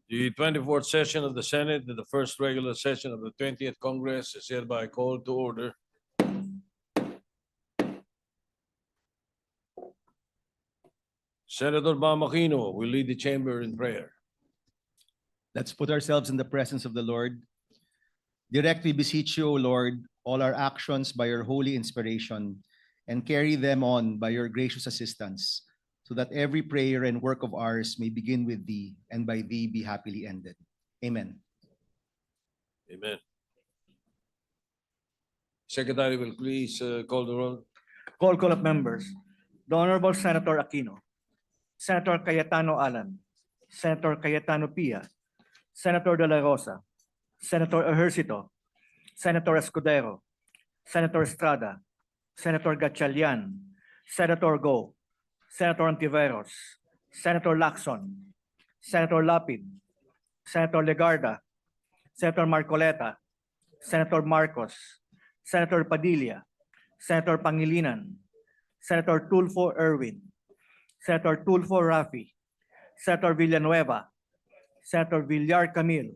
The 24th session of the Senate and the first regular session of the 20th Congress is hereby called to order. Senator Bam Aquino will lead the chamber in prayer. Let's put ourselves in the presence of the Lord. Direct, we beseech you, O Lord, all our actions by your holy inspiration, and carry them on by your gracious assistance, so that every prayer and work of ours may begin with thee, and by thee be happily ended. Amen. Amen. Secretary will please call the roll. Call of members. The Honorable Senator Aquino, Senator Cayetano Alan, Senator Cayetano Pia, Senator De La Rosa, Senator Ejercito, Senator Escudero, Senator Estrada, Senator Gatchalian, Senator Go, Senator Antiveros, Senator Lacson, Senator Lapid, Senator Legarda, Senator Marcoleta, Senator Marcos, Senator Padilla, Senator Pangilinan, Senator Tulfo Erwin, Senator Tulfo Rafi, Senator Villanueva, Senator Villar Camille,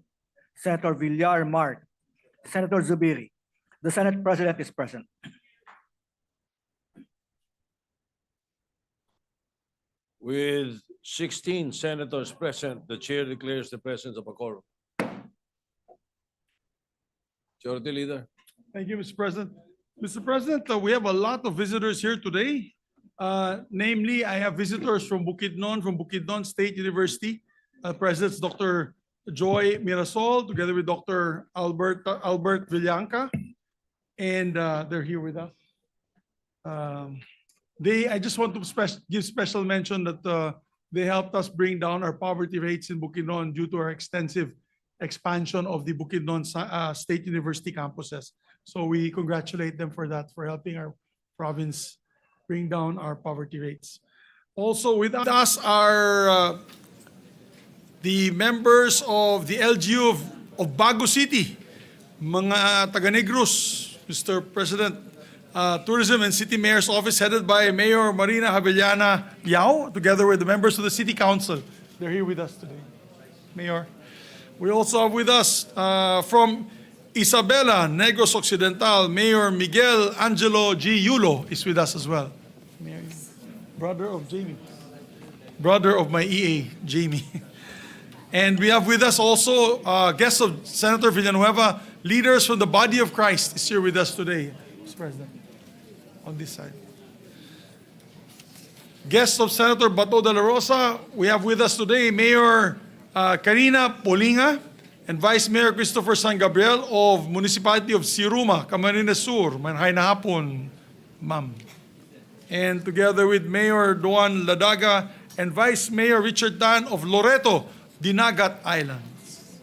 Senator Villar Mark, Senator Zubiri. The Senate President is present. With 16 senators present, the chair declares the presence of a quorum. Majority Leader. Thank you, Mr. President. Mr. President, we have a lot of visitors here today. Namely, I have visitors from Bukidnon State University. Presidents Dr. Joy Mirasol, together with Dr. Albert Villanca, and they're here with us. I just want to give special mention that they helped us bring down our poverty rates in Bukidnon due to our extensive expansion of the Bukidnon State University campuses. So we congratulate them for that, for helping our province bring down our poverty rates. Also with us are the members of the LGU of Bago City, mga taga-Negros, Mr. President. Tourism and City Mayor's Office headed by Mayor Marina Javellana Yao, together with the members of the City Council. They're here with us today. Mayor. We also have with us from Isabela, Negros Occidental, Mayor Miguel Angelo G. Yulo is with us as well. Mayor, brother of Jamie. Brother of my EA, Jamie. And we have with us also guests of Senator Villanueva, leaders from the body of Christ is here with us today, Mr. President, on this side. Guests of Senator Bato de la Rosa, we have with us today Mayor Karina Polinga and Vice Mayor Christopher San Gabriel of Municipality of Siruma, Camarines Sur. Manhay na hapon, ma'am. And together with Mayor Duan Ladaga and Vice Mayor Richard Tan of Loreto, Dinagat Islands.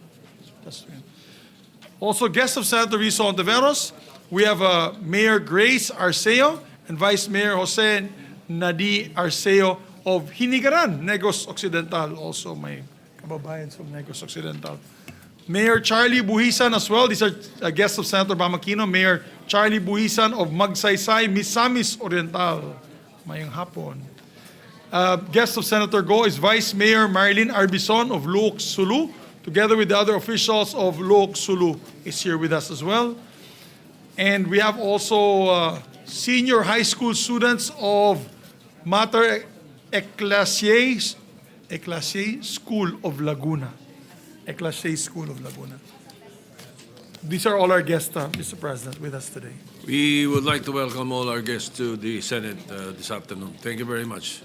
Also guests of Senator Rizo Ontiveros, we have Mayor Grace Arceo and Vice Mayor Jose Nadi Arceo of Hinigaran, Negros Occidental, also my kababayans from Negros Occidental. Mayor Charlie Buhisan as well. These are guests of Senator Bam Aquino. Mayor Charlie Buhisan of Magsaysay, Misamis Oriental. Mayong hapon. Guest of Senator Go is Vice Mayor Marilyn Arbison of Luok Sulu, together with the other officials of Luok Sulu is here with us as well. And we have also senior high school students of Mater Ecclesiae School of Laguna. Ecclesiae School of Laguna. These are all our guests, Mr. President, with us today. We would like to welcome all our guests to the Senate this afternoon. Thank you very much.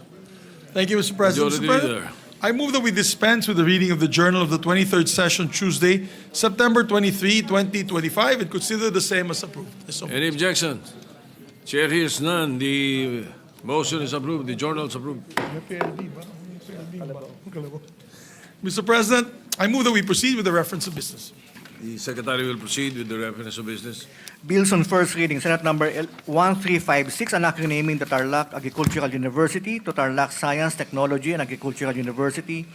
Thank you, Mr. President. Majority Mr. President, Leader. I move that we dispense with the reading of the Journal of the 23rd Session, Tuesday, September 23, 2025, and consider the same as approved. Any objections? Chair hears none. The motion is approved. The journal is approved. Mr. President, I move that we proceed with the reference of business. The Secretary will proceed with the reference of business. Bills on first reading. Senate number 1356, an act renaming the Tarlac Agricultural University to Tarlac Science, Technology, and Agricultural University,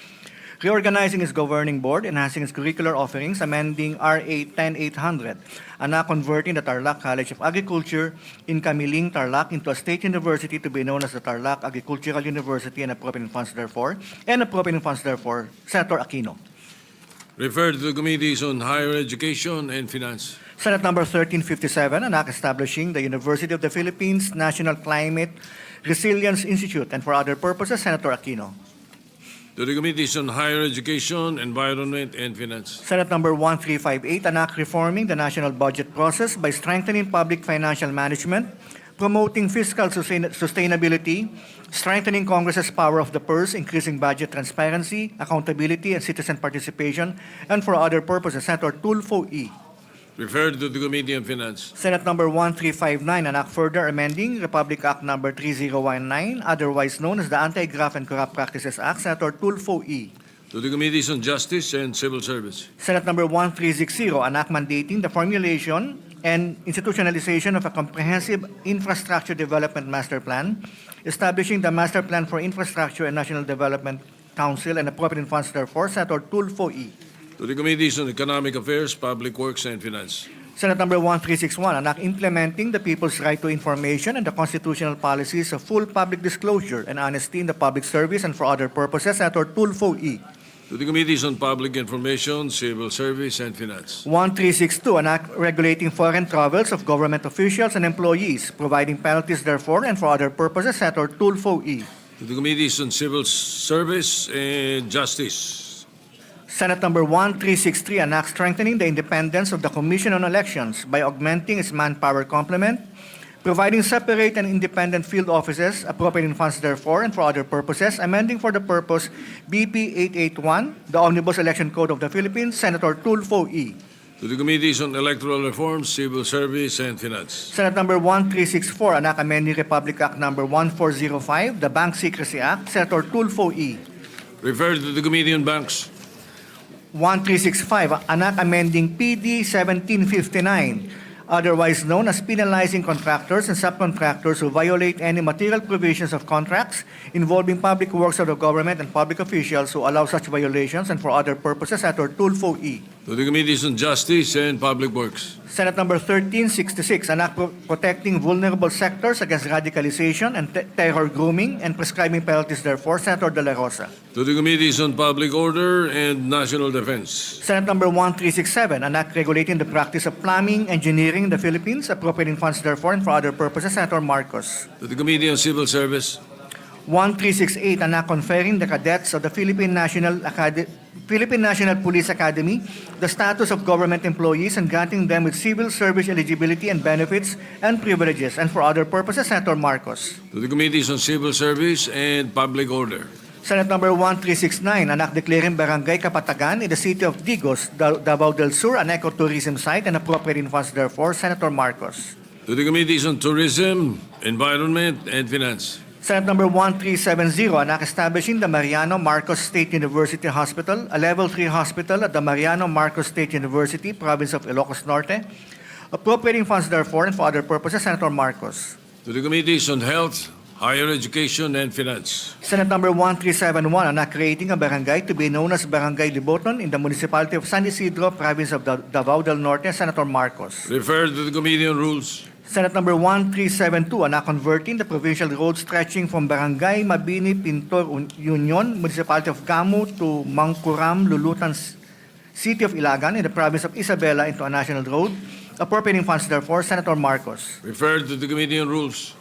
reorganizing its governing board, enhancing its curricular offerings, amending RA 10800, and now converting the Tarlac College of Agriculture in Camiling, Tarlac into a state university to be known as the Tarlac Agricultural University and appropriating funds therefore, Senator Aquino. Referred to the Committees on Higher Education and Finance. Senate Number 1357, an act establishing the University of the Philippines National Climate Resilience Institute, and for other purposes, Senator Aquino. To the Committees on Higher Education, Environment, and Finance. Senate Number 1358, an act reforming the national budget process by strengthening public financial management, promoting fiscal sustainability, strengthening Congress's power of the purse, increasing budget transparency, accountability, and citizen participation, and for other purposes, Senator Tulfo E. Referred to the Committee on Finance. Senate Number 1359, an act further amending Republic Act Number 3019, otherwise known as the Anti-Graft and Corrupt Practices Act, Senator Tulfo E. To the Committees on Justice and Civil Service. Senate Number 1360, an act mandating the formulation and institutionalization of a comprehensive infrastructure development master plan, establishing the Master Plan for Infrastructure and National Development Council and appropriating funds therefore, Senator Tulfo E. To the Committees on Economic Affairs, Public Works, and Finance. Senate Number 1361, an act implementing the people's right to information and the constitutional policies of full public disclosure and honesty in the public service and for other purposes, Senator Tulfo E. To the Committees on Public Information, Civil Service, and Finance. 1362, an act regulating foreign travels of government officials and employees, providing penalties therefore and for other purposes, Senator Tulfo E. To the Committees on Civil Service and Justice. Senate Number 1363, an act strengthening the independence of the Commission on Elections by augmenting its manpower complement, providing separate and independent field offices, appropriating funds therefore and for other purposes, amending for the purpose BP 881, the Omnibus Election Code of the Philippines, Senator Tulfo E. To the Committees on Electoral Reforms, Civil Service, and Finance. Senate Number 1364, an act amending Republic Act Number 1405, the Bank Secrecy Act, Senator Tulfo E. Referred to the Committee on Banks. 1365, an act amending PD 1759, otherwise known as penalizing contractors and subcontractors who violate any material provisions of contracts involving public works of the government and public officials who allow such violations and for other purposes, Senator Tulfo E. To the Committees on Justice and Public Works. Senate Number 1366, an act protecting vulnerable sectors against radicalization and terror grooming and prescribing penalties therefore, Senator De La Rosa. To the Committees on Public Order and National Defense. Senate Number 1367, an act regulating the practice of plumbing, engineering in the Philippines, appropriating funds therefore and for other purposes, Senator Marcos. To the Committee on Civil Service. 1368, an act conferring the cadets of the Philippine National Police Academy the status of government employees and granting them with civil service eligibility and benefits and privileges, and for other purposes, Senator Marcos. To the Committees on Civil Service and Public Order. Senate Number 1369, an act declaring Barangay Kapatagan in the city of Digos, Davao del Sur, an ecotourism site and appropriating funds therefore, Senator Marcos. To the Committees on Tourism, Environment, and Finance. Senate Number 1370, an act establishing the Mariano Marcos State University Hospital, a Level 3 hospital at the Mariano Marcos State University, province of Ilocos Norte, appropriating funds therefore and for other purposes, Senator Marcos. To the Committees on Health, Higher Education, and Finance. Senate Number 1371, an act creating a barangay to be known as Barangay Liboton in the municipality of San Isidro, province of Davao del Norte, Senator Marcos. Referred to the Committee on Rules. Senate Number 1372, an act converting the provincial road stretching from Barangay Mabini, Pintor, Union, municipality of Gamu to Mangkuram, Lulutan, city of Ilagan in the province of Isabela into a national road, appropriating funds therefore, Senator Marcos. Referred to the Committee on Rules.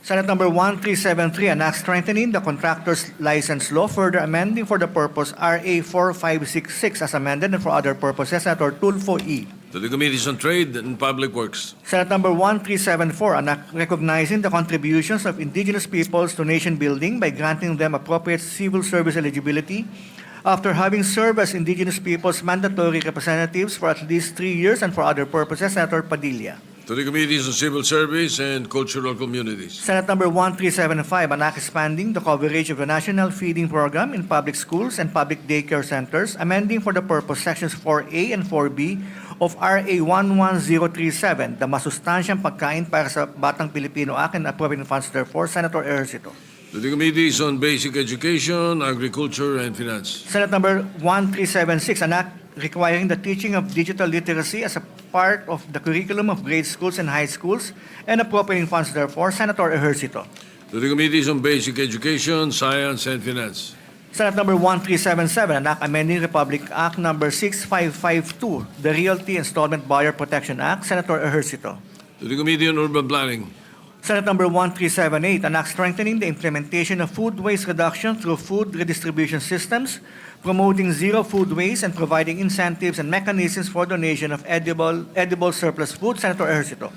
Senate Number 1373, an act strengthening the contractor's license law, further amending for the purpose RA 4566 as amended and for other purposes, Senator Tulfo E. To the Committees on Trade and Public Works. Senate Number 1374, an act recognizing the contributions of indigenous peoples to nation building by granting them appropriate civil service eligibility after having served as indigenous peoples' mandatory representatives for at least 3 years and for other purposes, Senator Padilla. To the Committees on Civil Service and Cultural Communities. Senate Number 1375, an act expanding the coverage of the National Feeding Program in public schools and public daycare centers, amending for the purpose Sections 4A and 4B of RA 11037, the masustansyang pagkain para sa Batang Pilipino Act and appropriating funds therefore, Senator Ejercito. To the Committees on Basic Education, Agriculture, and Finance. Senate Number 1376, an act requiring the teaching of digital literacy as a part of the curriculum of grade schools and high schools and appropriating funds therefore, Senator Ejercito. To the Committees on Basic Education, Science, and Finance. Senate Number 1377, an act amending Republic Act Number 6552, the Realty Installment Buyer Protection Act. Senator Ejercito. To the Committee on Urban Planning. Senate Number 1378, an act strengthening the implementation of food waste reduction through food redistribution systems, promoting zero food waste, and providing incentives and mechanisms for donation of edible surplus food. Senator Ejercito.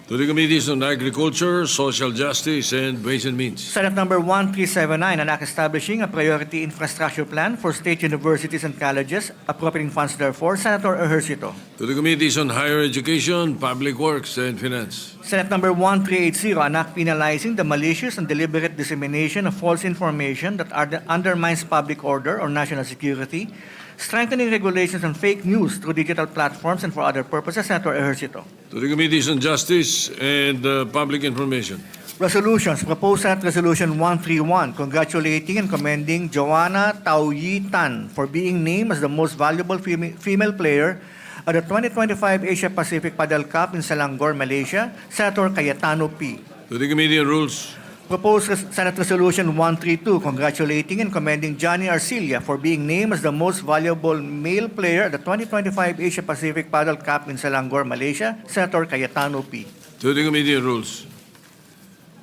To the Committees on Agriculture, Social Justice, and Ways and Means. Senate Number 1379, an act establishing a priority infrastructure plan for state universities and colleges, appropriating funds therefore. Senator Ejercito. To the Committees on Higher Education, Public Works, and Finance. Senate Number 1380, an act penalizing the malicious and deliberate dissemination of false information that undermines public order or national security, strengthening regulations on fake news through digital platforms and for other purposes. Senator Ejercito. To the Committees on Justice and Public Information. Resolutions. Proposed Senate Resolution 131, congratulating and commending Joanna Tauyi Tan for being named as the most valuable female player at the 2025 Asia Pacific Padel Cup in Selangor, Malaysia. Senator Cayetano P. To the Committee on Rules. Proposed Senate Resolution 132, congratulating and commending Johnny Arcilia for being named as the most valuable male player at the 2025 Asia Pacific Padel Cup in Selangor, Malaysia. Senator Cayetano P. To the Committee on Rules.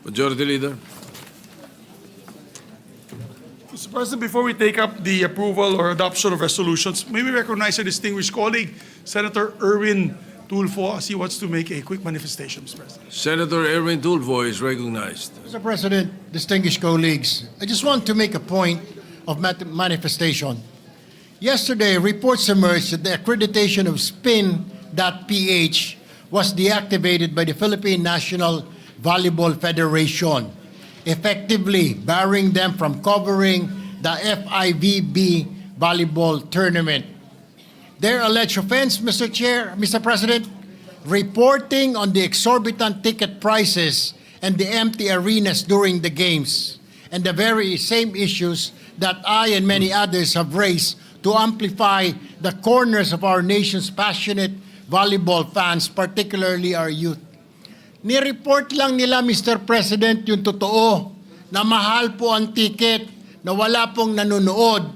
Majority Leader. Mr. President, before we take up the approval or adoption of resolutions, may we recognize our distinguished colleague, Senator Erwin Tulfo, as he wants to make a quick manifestation, Mr. President. Senator Erwin Tulfo is recognized. Mr. President, distinguished colleagues, I just want to make a point of manifestation. Yesterday, reports emerged that the accreditation of spin.ph was deactivated by the Philippine National Volleyball Federation, effectively barring them from covering the FIVB volleyball tournament. Their alleged offense, Mr. President, reporting on the exorbitant ticket prices and the empty arenas during the games, and the very same issues that I and many others have raised to amplify the corners of our nation's passionate volleyball fans, particularly our youth. Ni-report lang nila, Mr. President, yung totoo na mahal po ang ticket, na wala pong nanonood.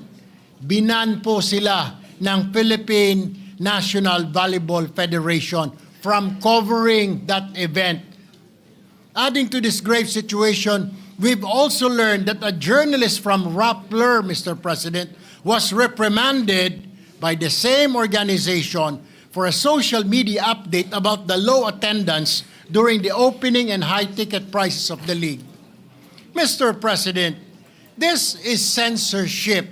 Binan po sila ng Philippine National Volleyball Federation from covering that event. Adding to this grave situation, we've also learned that a journalist from Rappler, Mr. President, was reprimanded by the same organization for a social media update about the low attendance during the opening and high ticket prices of the league. Mr. President, this is censorship.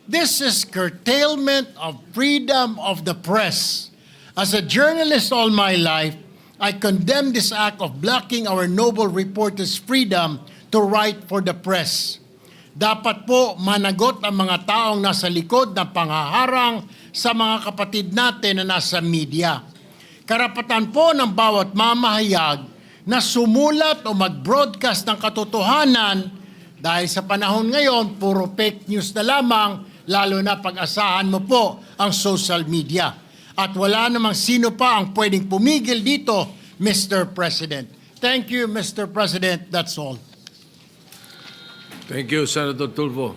This is curtailment of freedom of the press. As a journalist all my life, I condemn this act of blocking our noble reporters' freedom to write for the press. Dapat po managot ang mga taong nasa likod ng panghaharang sa mga kapatid natin na nasa media. Karapatan po ng bawat mamahayag na sumulat o mag-broadcast ng katotohanan dahil sa panahon ngayon, puro fake news na lamang, lalo na pag-asahan mo po ang social media. At wala namang sino pa ang pwedeng pumigil dito, Mr. President. Thank you, Mr. President. That's all. Thank you, Senator Tulfo.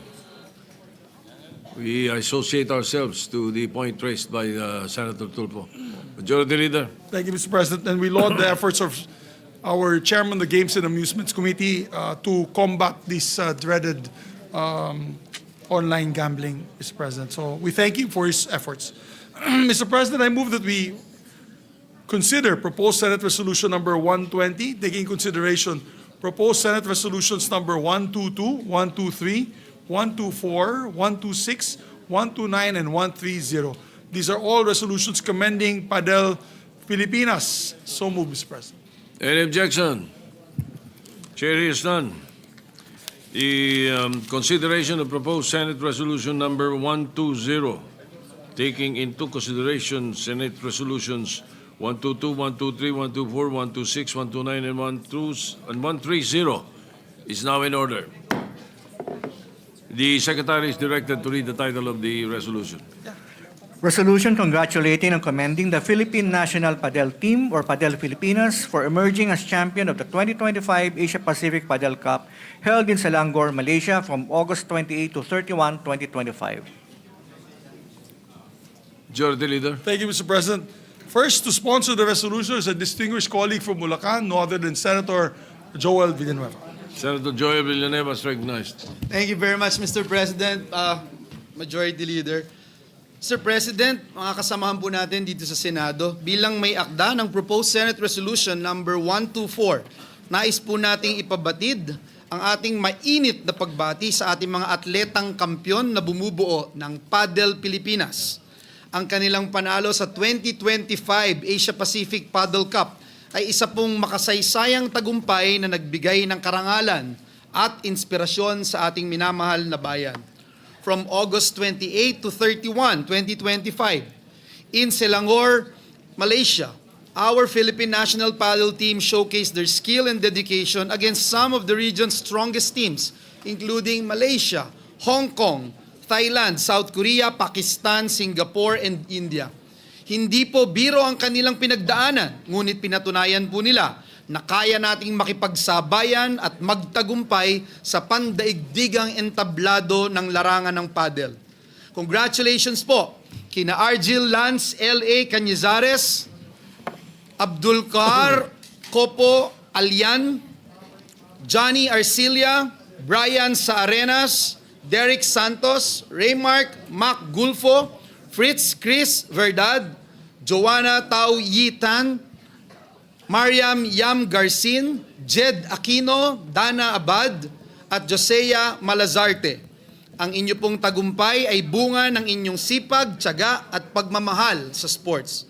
We associate ourselves to the point raised by Senator Tulfo. Majority Leader. Thank you, Mr. President. And we laud the efforts of our chairman of the Games and Amusements Committee to combat this dreaded online gambling, Mr. President. So we thank him for his efforts. Mr. President, I move that we consider proposed Senate Resolution number 120, taking consideration proposed Senate Resolutions number 122, 123, 124, 126, 129, and 130. These are all resolutions commending Padel Filipinas. So moved, Mr. President. Any objection? Chair hears none. The consideration of proposed Senate Resolution number 120, taking into consideration Senate Resolutions 122, 123, 124, 126, 129, and 130 is now in order. The Secretary is directed to read the title of the resolution. Resolution congratulating and commending the Philippine National Padel Team or Padel Filipinas for emerging as champion of the 2025 Asia-Pacific Padel Cup held in Selangor, Malaysia from August 28 to 31, 2025. Majority Leader. Thank you, Mr. President. First, to sponsor the resolution is a distinguished colleague from Bulacan, no other than Senator Joel Villanueva. Senator Joel Villanueva is recognized. Thank you very much, Mr. President, Majority Leader. Mr. President, mga kasamahan po natin dito sa Senado, bilang may akda ng Proposed Senate Resolution number 124, nais po nating ipabatid ang ating mainit na pagbati sa ating mga atletang kampyon na bumubuo ng Padel Pilipinas. Ang kanilang panalo sa 2025 Asia-Pacific Padel Cup ay isa pong makasaysayang tagumpay na nagbigay ng karangalan at inspirasyon sa ating minamahal na bayan. From August 28 to 31, 2025, in Selangor, Malaysia, our Philippine National Padel team showcased their skill and dedication against some of the region's strongest teams, including Malaysia, Hong Kong, Thailand, South Korea, Pakistan, Singapore, and India. Hindi po biro ang kanilang pinagdaanan, ngunit pinatunayan po nila na kaya nating makipagsabayan at magtagumpay sa pandaigdigang entablado ng larangan ng padel. Congratulations po kina Argil Lance L.A. Cañizares, Abdulkar Kopo Alian, Johnny Arcilia, Brian Saarenas, Derek Santos, Raymark Mac Gulfo, Fritz Chris Verdad, Joanna Tau Yitan, Mariam Yam Garcin, Jed Aquino, Dana Abad, at Josea Malazarte. Ang inyo pong tagumpay ay bunga ng inyong sipag, tiyaga at pagmamahal sa sports.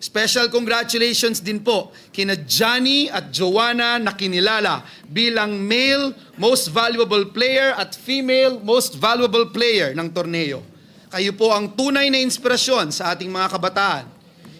Special congratulations din po kina Johnny at Joanna na kinilala bilang male most valuable player at female most valuable player ng torneo. Kayo po ang tunay na inspirasyon sa ating mga kabataan.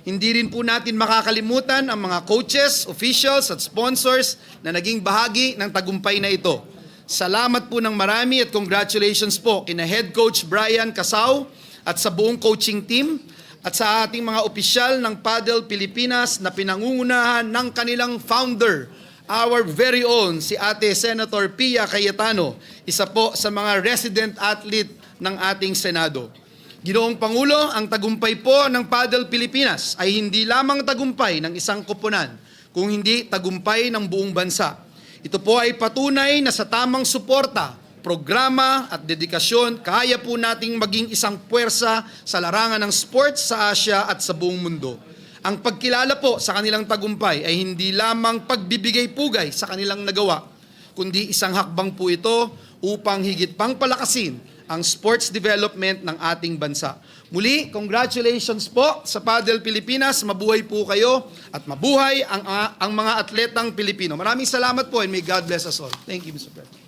Hindi rin po natin makakalimutan ang mga coaches, officials at sponsors na naging bahagi ng tagumpay na ito. Salamat po ng marami at congratulations po kina Head Coach Brian Casao at sa buong coaching team at sa ating mga opisyal ng Padel Pilipinas na pinangungunahan ng kanilang founder, our very own si Ate Senator Pia Cayetano, isa po sa mga resident athlete ng ating Senado. Ginoong Pangulo, ang tagumpay po ng Padel Pilipinas ay hindi lamang tagumpay ng isang koponan, kung hindi tagumpay ng buong bansa. Ito po ay patunay na sa tamang suporta, programa at dedikasyon, kaya po nating maging isang puwersa sa larangan ng sports sa Asia at sa buong mundo. Ang pagkilala po sa kanilang tagumpay ay hindi lamang pagbibigay pugay sa kanilang nagawa, kundi isang hakbang po ito upang higit pang palakasin ang sports development ng ating bansa. Muli, congratulations po sa Padel Pilipinas. Mabuhay po kayo at mabuhay ang mga atletang Pilipino. Maraming salamat po and may God bless us all. Thank you, Mr. President.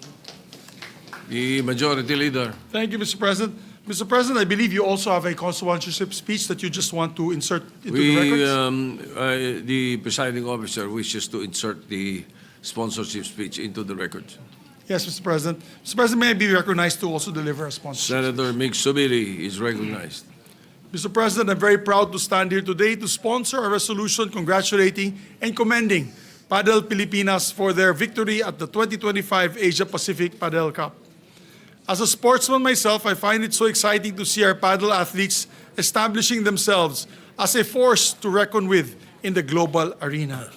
The Majority Leader. Thank you, Mr. President. Mr. President, I believe you also have a constituency speech that you just want to insert into the records. The presiding officer wishes to insert the sponsorship speech into the records. Yes, Mr. President. Mr. President, may I be recognized to also deliver a sponsorship? Senator Mig Subiri is recognized. Mr. President, I'm very proud to stand here today to sponsor a resolution congratulating and commending Padel Pilipinas for their victory at the 2025 Asia-Pacific Padel Cup. As a sportsman myself, I find it so exciting to see our Padel athletes establishing themselves as a force to reckon with in the global arena.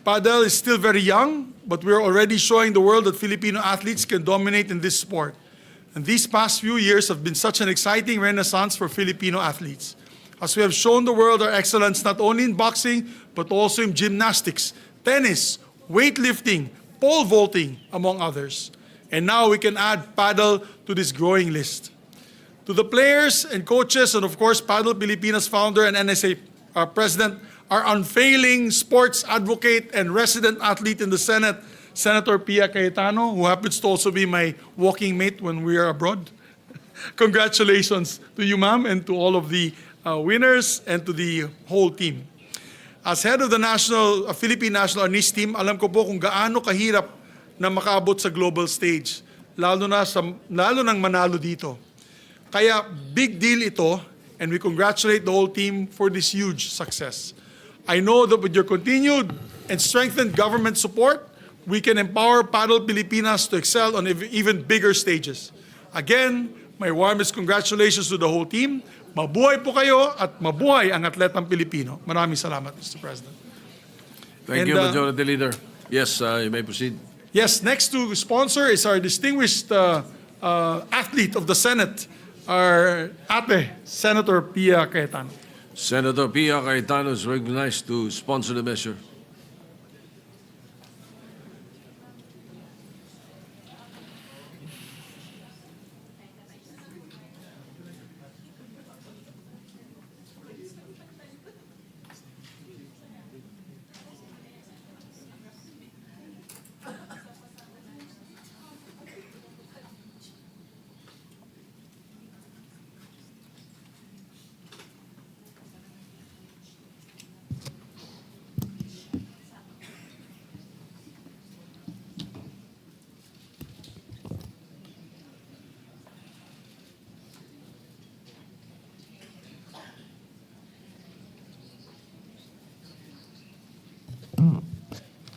Padel is still very young, but we are already showing the world that Filipino athletes can dominate in this sport. And these past few years have been such an exciting renaissance for Filipino athletes, as we have shown the world our excellence not only in boxing, but also in gymnastics, tennis, weightlifting, pole vaulting, among others. And now we can add Padel to this growing list. To the players and coaches, and of course, Padel Pilipinas founder and NSA President, our unfailing sports advocate and resident athlete in the Senate, Senator Pia Cayetano, who happens to also be my walking mate when we are abroad. Congratulations to you, ma'am, and to all of the winners and to the whole team. As head of the Philippine National Arnis team, alam ko po kung gaano kahirap na makaabot sa global stage, lalo nang manalo dito. Kaya big deal ito, and we congratulate the whole team for this huge success. I know that with your continued and strengthened government support, we can empower Padel Pilipinas to excel on even bigger stages. Again, my warmest congratulations to the whole team. Mabuhay po kayo at mabuhay ang atletang Pilipino. Maraming salamat, Mr. President. Thank And, you, Majority Leader. Yes, you may proceed. Yes, next to sponsor is our distinguished athlete of the Senate, our ate, Senator Pia Cayetano. Senator Pia Cayetano is recognized to sponsor the measure.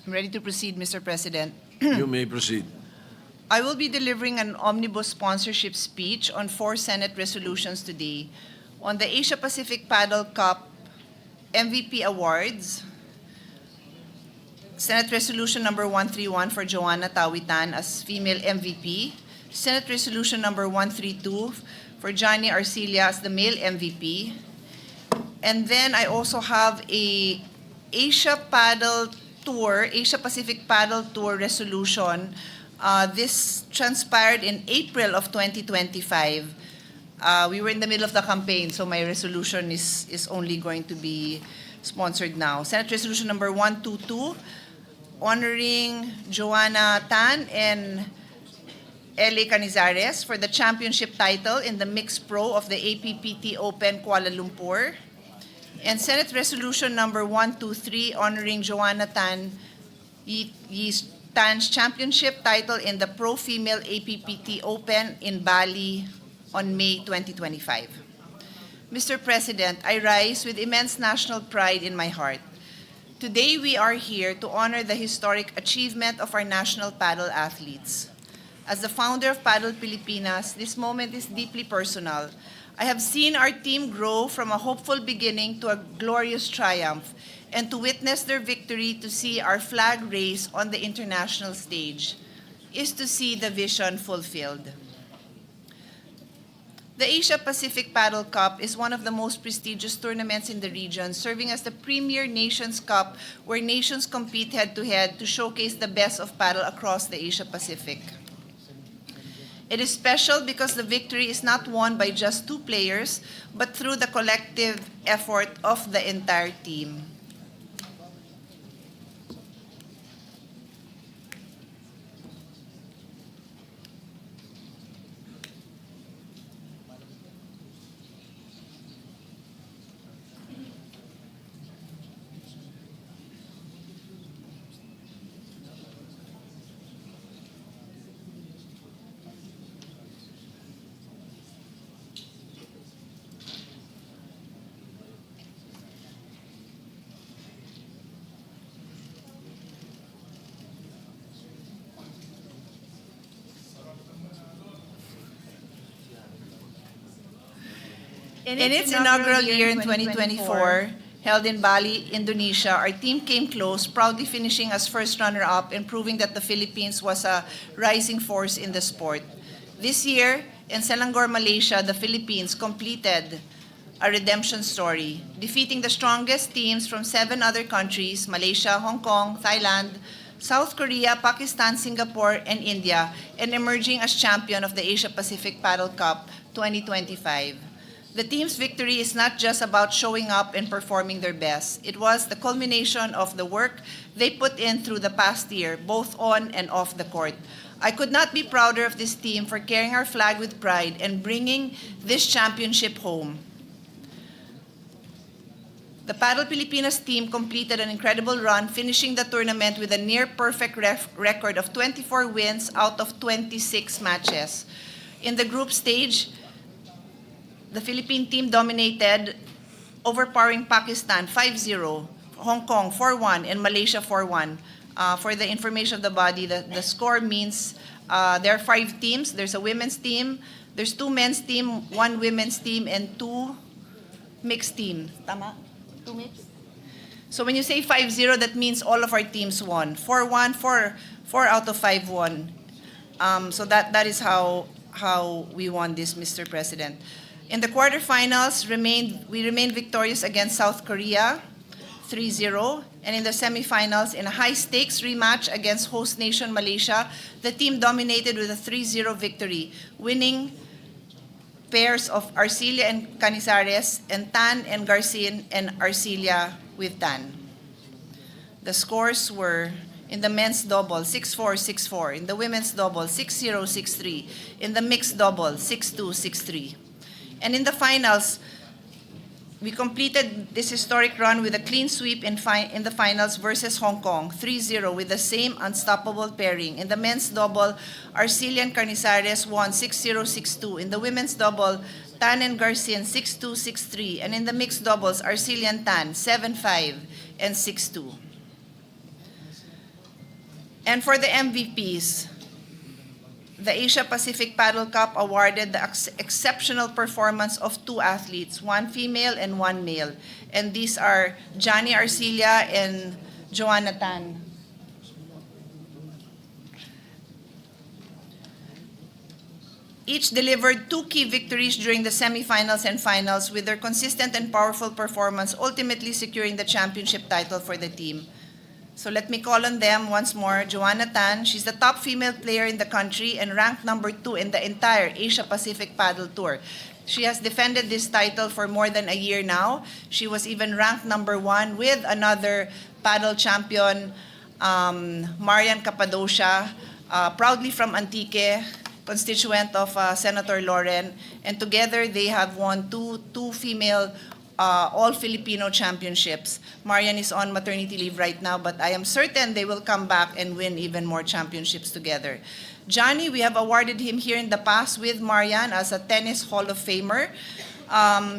I'm ready to proceed, Mr. President. You may proceed. I will be delivering an omnibus sponsorship speech on 4 Senate resolutions today on the Asia Pacific Padel Cup MVP Awards, Senate Resolution number 131 for Joanna Tawitan as female MVP, Senate Resolution number 132 for Johnny Arcilia as the male MVP, and then I also have a Asia Pacific Padel Tour resolution. This transpired in April of 2025. We were in the middle of the campaign, so my resolution is only going to be sponsored now. Senate Resolution number 122, honoring Joanna Tan and L.A. Canizares for the championship title in the Mixed Pro of the APPT Open Kuala Lumpur. And Senate Resolution number 123, honoring Joanna Tan, Tan's championship title in the Pro Female APPT Open in Bali on May 2025. Mr. President, I rise with immense national pride in my heart. Today we are here to honor the historic achievement of our national paddle athletes. As the founder of Padel Pilipinas, this moment is deeply personal. I have seen our team grow from a hopeful beginning to a glorious triumph, and to witness their victory, to see our flag raised on the international stage, is to see the vision fulfilled. The Asia Pacific Padel Cup is one of the most prestigious tournaments in the region, serving as the premier Nations Cup where nations compete head-to-head to showcase the best of paddle across the Asia Pacific. It is special because the victory is not won by just 2 players, but through the collective effort of the entire team. In its inaugural year in 2024, held in Bali, Indonesia, our team came close, proudly finishing as first runner-up and proving that the Philippines was a rising force in the sport. This year, in Selangor, Malaysia, the Philippines completed a redemption story, defeating the strongest teams from 7 other countries, Malaysia, Hong Kong, Thailand, South Korea, Pakistan, Singapore, and India, and emerging as champion of the Asia Pacific Padel Cup 2025. The team's victory is not just about showing up and performing their best. It was the culmination of the work they put in through the past year, both on and off the court. I could not be prouder of this team for carrying our flag with pride and bringing this championship home. The Padel Pilipinas team completed an incredible run, finishing the tournament with a near-perfect record of 24 wins out of 26 matches. In the group stage, the Philippine team dominated, overpowering Pakistan 5-0, Hong Kong 4-1, and Malaysia 4-1. For the information of the body, the score means there are 5 teams. There's a women's team, there's 2 men's team, 1 women's team, and 2 mixed teams. Tama? 2 mixed? So when you say 5-0, that means all of our teams won. 4-1, 4 out of 5 won. So that is how we won this, Mr. President. In the quarterfinals, we remained victorious against South Korea, 3-0. And in the semifinals, in a high-stakes rematch against host nation Malaysia, the team dominated with a 3-0 victory, winning pairs of Arcilia and Canizares, and Tan and Garcin, and Arcilia with Tan. The scores were: in the men's double, 6-4, 6-4. In the women's double, 6-0, 6-3. In the mixed double, 6-2, 6-3. And in the finals, we completed this historic run with a clean sweep in the finals versus Hong Kong, 3-0, with the same unstoppable pairing. In the men's double, Arcilia and Canizares won 6-0, 6-2. In the women's double, Tan and Garcin 6-2, 6-3. And in the mixed doubles, Arcilia and Tan 7-5 and 6-2. And for the MVPs, the Asia Pacific Padel Cup awarded the exceptional performance of 2 athletes, 1 female and 1 male. And these are Johnny Arcilia and Joanna Tan. Each delivered 2 key victories during the semifinals and finals, with their consistent and powerful performance ultimately securing the championship title for the team. So let me call on them once more. Joanna Tan, she's the top female player in the country and ranked number 2 in the entire Asia Pacific Padel Tour. She has defended this title for more than a year now. She was even ranked number 1 with another paddle champion, Marian Cappadocia, proudly from Antique, constituent of Senator Loren. And together they have won two female all-Filipino championships. Marian is on maternity leave right now, but I am certain they will come back and win even more championships together. Johnny, we have awarded him here in the past with Marian as a Tennis Hall of Famer.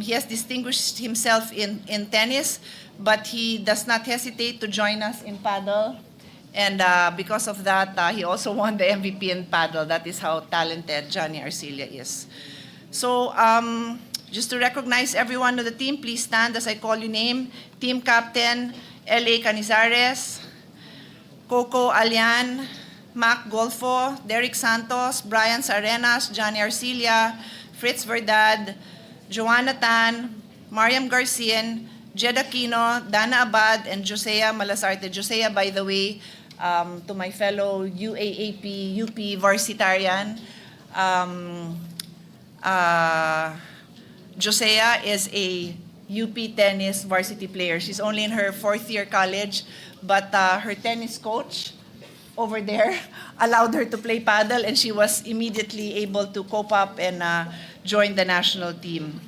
He has distinguished himself in tennis, but he does not hesitate to join us in paddle. And because of that, he also won the MVP in paddle. That is how talented Johnny Arcilia is. So, just to recognize everyone on the team, please stand as I call your name. Team Captain, L.A. Canizares, Coco Alian, Mac Golfo, Derek Santos, Brian Arenas, Johnny Arcilia, Fritz Verdad, Joanna Tan, Mariam Garcian, Jed Aquino, Dana Abad, and Josea Malasarte. Josea, by the way, to my fellow UAAP, UP varsitarian, Josea is a UP tennis varsity player. She's only in her 4th year college, but her tennis coach over there allowed her to play paddle, and she was immediately able to cope up and join the national team.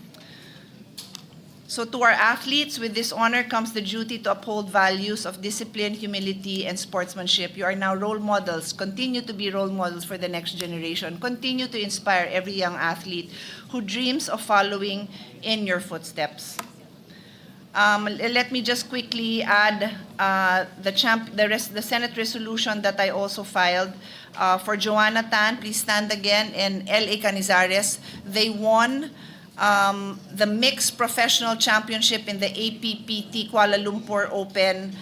So to our athletes, with this honor comes the duty to uphold values of discipline, humility, and sportsmanship. You are now role models. Continue to be role models for the next generation. Continue to inspire every young athlete who dreams of following in your footsteps. Let me just quickly add the Senate resolution that I also filed. For Joanna Tan, please stand again, and L.A. Canizares. They won the mixed professional championship in the APPT Kuala Lumpur Open.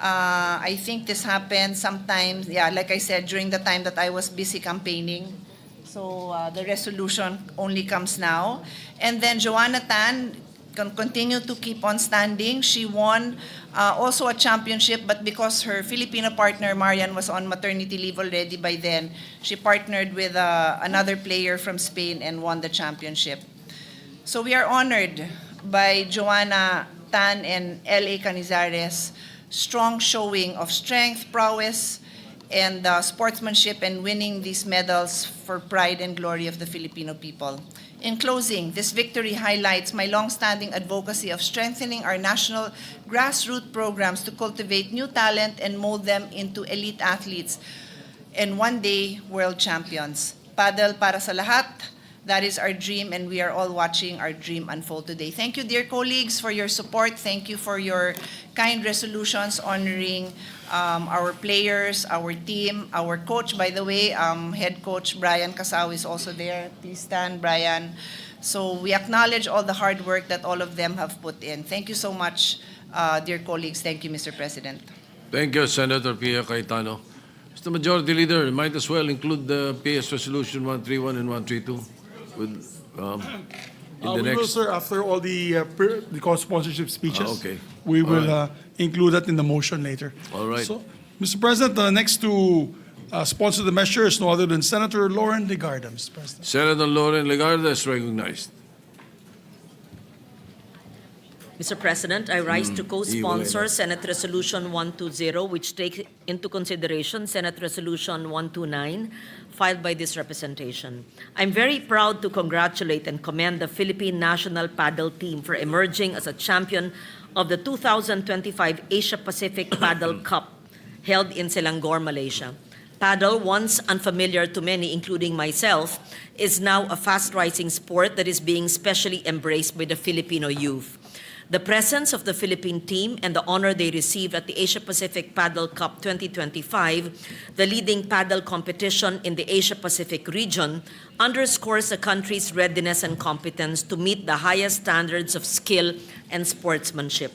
I think this happened sometimes, like I said, during the time that I was busy campaigning. So the resolution only comes now. And then Joanna Tan can continue to keep on standing. She won also a championship, but because her Filipino partner, Marian, was on maternity leave already by then, she partnered with another player from Spain and won the championship. So we are honored by Joanna Tan and L.A. Canizares' strong showing of strength, prowess, and sportsmanship, and winning these medals for pride and glory of the Filipino people. In closing, this victory highlights my long-standing advocacy of strengthening our national grassroots programs to cultivate new talent and mold them into elite athletes and one day world champions. Padel para sa lahat. That is our dream, and we are all watching our dream unfold today. Thank you, dear colleagues, for your support. Thank you for your kind resolutions honoring our players, our team, our coach. By the way, head coach Brian Casao is also there. Please stand, Brian. So we acknowledge all the hard work that all of them have put in. Thank you so much, dear colleagues. Thank you, Mr. President. Thank you, Senator Pia Cayetano. Mr. Majority Leader, you might as well include the PS Resolution 131 and 132 with, in the We will, next. sir, after all the co-sponsorship speeches. Okay. We All will right. include that in the motion later. All right. So, Mr. President, the next to sponsor the measure is no other than Senator Lauren Legarda, Mr. President. Senator Lauren Legarda is recognized. Mr. President, I rise to co-sponsor Iwalay na. Senate Resolution 120, which takes into consideration Senate Resolution 129, filed by this representation. I'm very proud to congratulate and commend the Philippine national paddle team for emerging as a champion of the 2025 Asia-Pacific Padel Cup, held in Selangor, Malaysia. Padel, once unfamiliar to many, including myself, is now a fast-rising sport that is being specially embraced by the Filipino youth. The presence of the Philippine team and the honor they received at the Asia-Pacific Padel Cup 2025, the leading paddle competition in the Asia-Pacific region, underscores the country's readiness and competence to meet the highest standards of skill and sportsmanship.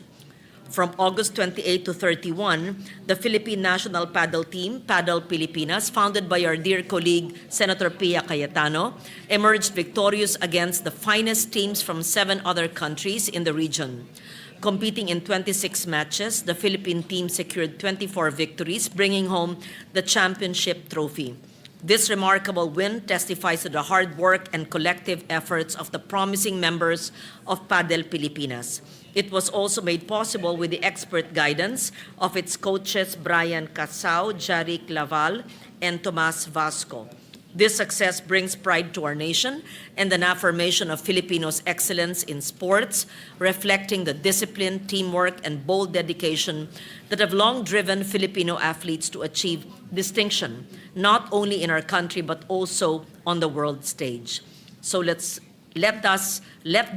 From August 28 to 31, the Philippine national paddle team, Padel Pilipinas, founded by our dear colleague Senator Pia Cayetano, emerged victorious against the finest teams from 7 other countries in the region. Competing in 26 matches, the Philippine team secured 24 victories, bringing home the championship trophy. This remarkable win testifies to the hard work and collective efforts of the promising members of Padel Pilipinas. It was also made possible with the expert guidance of its coaches Brian Casao, Jaric Laval, and Tomas Vasco. This success brings pride to our nation and an affirmation of Filipinos' excellence in sports, reflecting the discipline, teamwork, and bold dedication that have long driven Filipino athletes to achieve distinction, not only in our country but also on the world stage. So let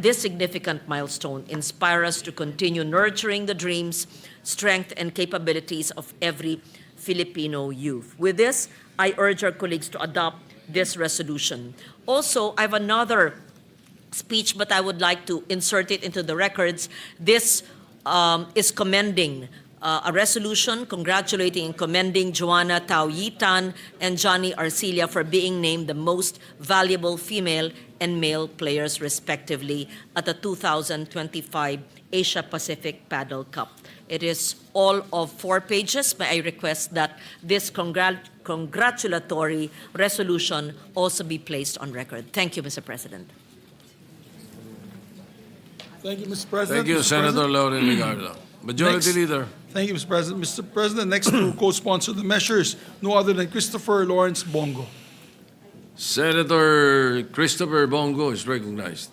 this significant milestone inspire us to continue nurturing the dreams, strength, and capabilities of every Filipino youth. With this, I urge our colleagues to adopt this resolution. Also, I have another speech, but I would like to insert it into the records. This is commending a resolution congratulating and commending Joanna Tao Yitan and Johnny Arcilia for being named the most valuable female and male players, respectively, at the 2025 Asia-Pacific Padel Cup. It is all of 4 pages. May I request that this congratulatory resolution also be placed on record. Thank you, Mr. President. Thank you, Mr. President. Thank you, Mr. Senator President. Lauren Legarda. Majority Next. Leader. Thank you, Mr. President. Mr. President, next to co-sponsor the measures, no other than Christopher Lawrence Bongo. Senator Christopher Bongo is recognized.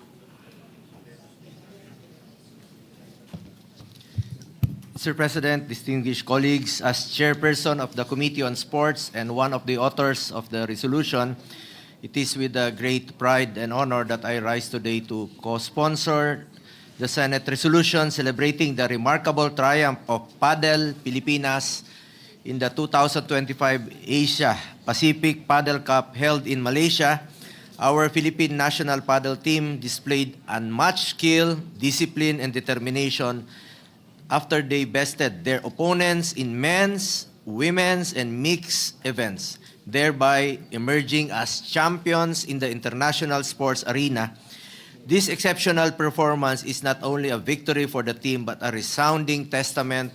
Mr. President, distinguished colleagues, as chairperson of the Committee on Sports and one of the authors of the resolution, it is with great pride and honor that I rise today to co-sponsor the Senate resolution celebrating the remarkable triumph of Padel Pilipinas in the 2025 Asia-Pacific Padel Cup held in Malaysia. Our Philippine national paddle team displayed unmatched skill, discipline, and determination after they bested their opponents in men's, women's, and mixed events, thereby emerging as champions in the international sports arena. This exceptional performance is not only a victory for the team but a resounding testament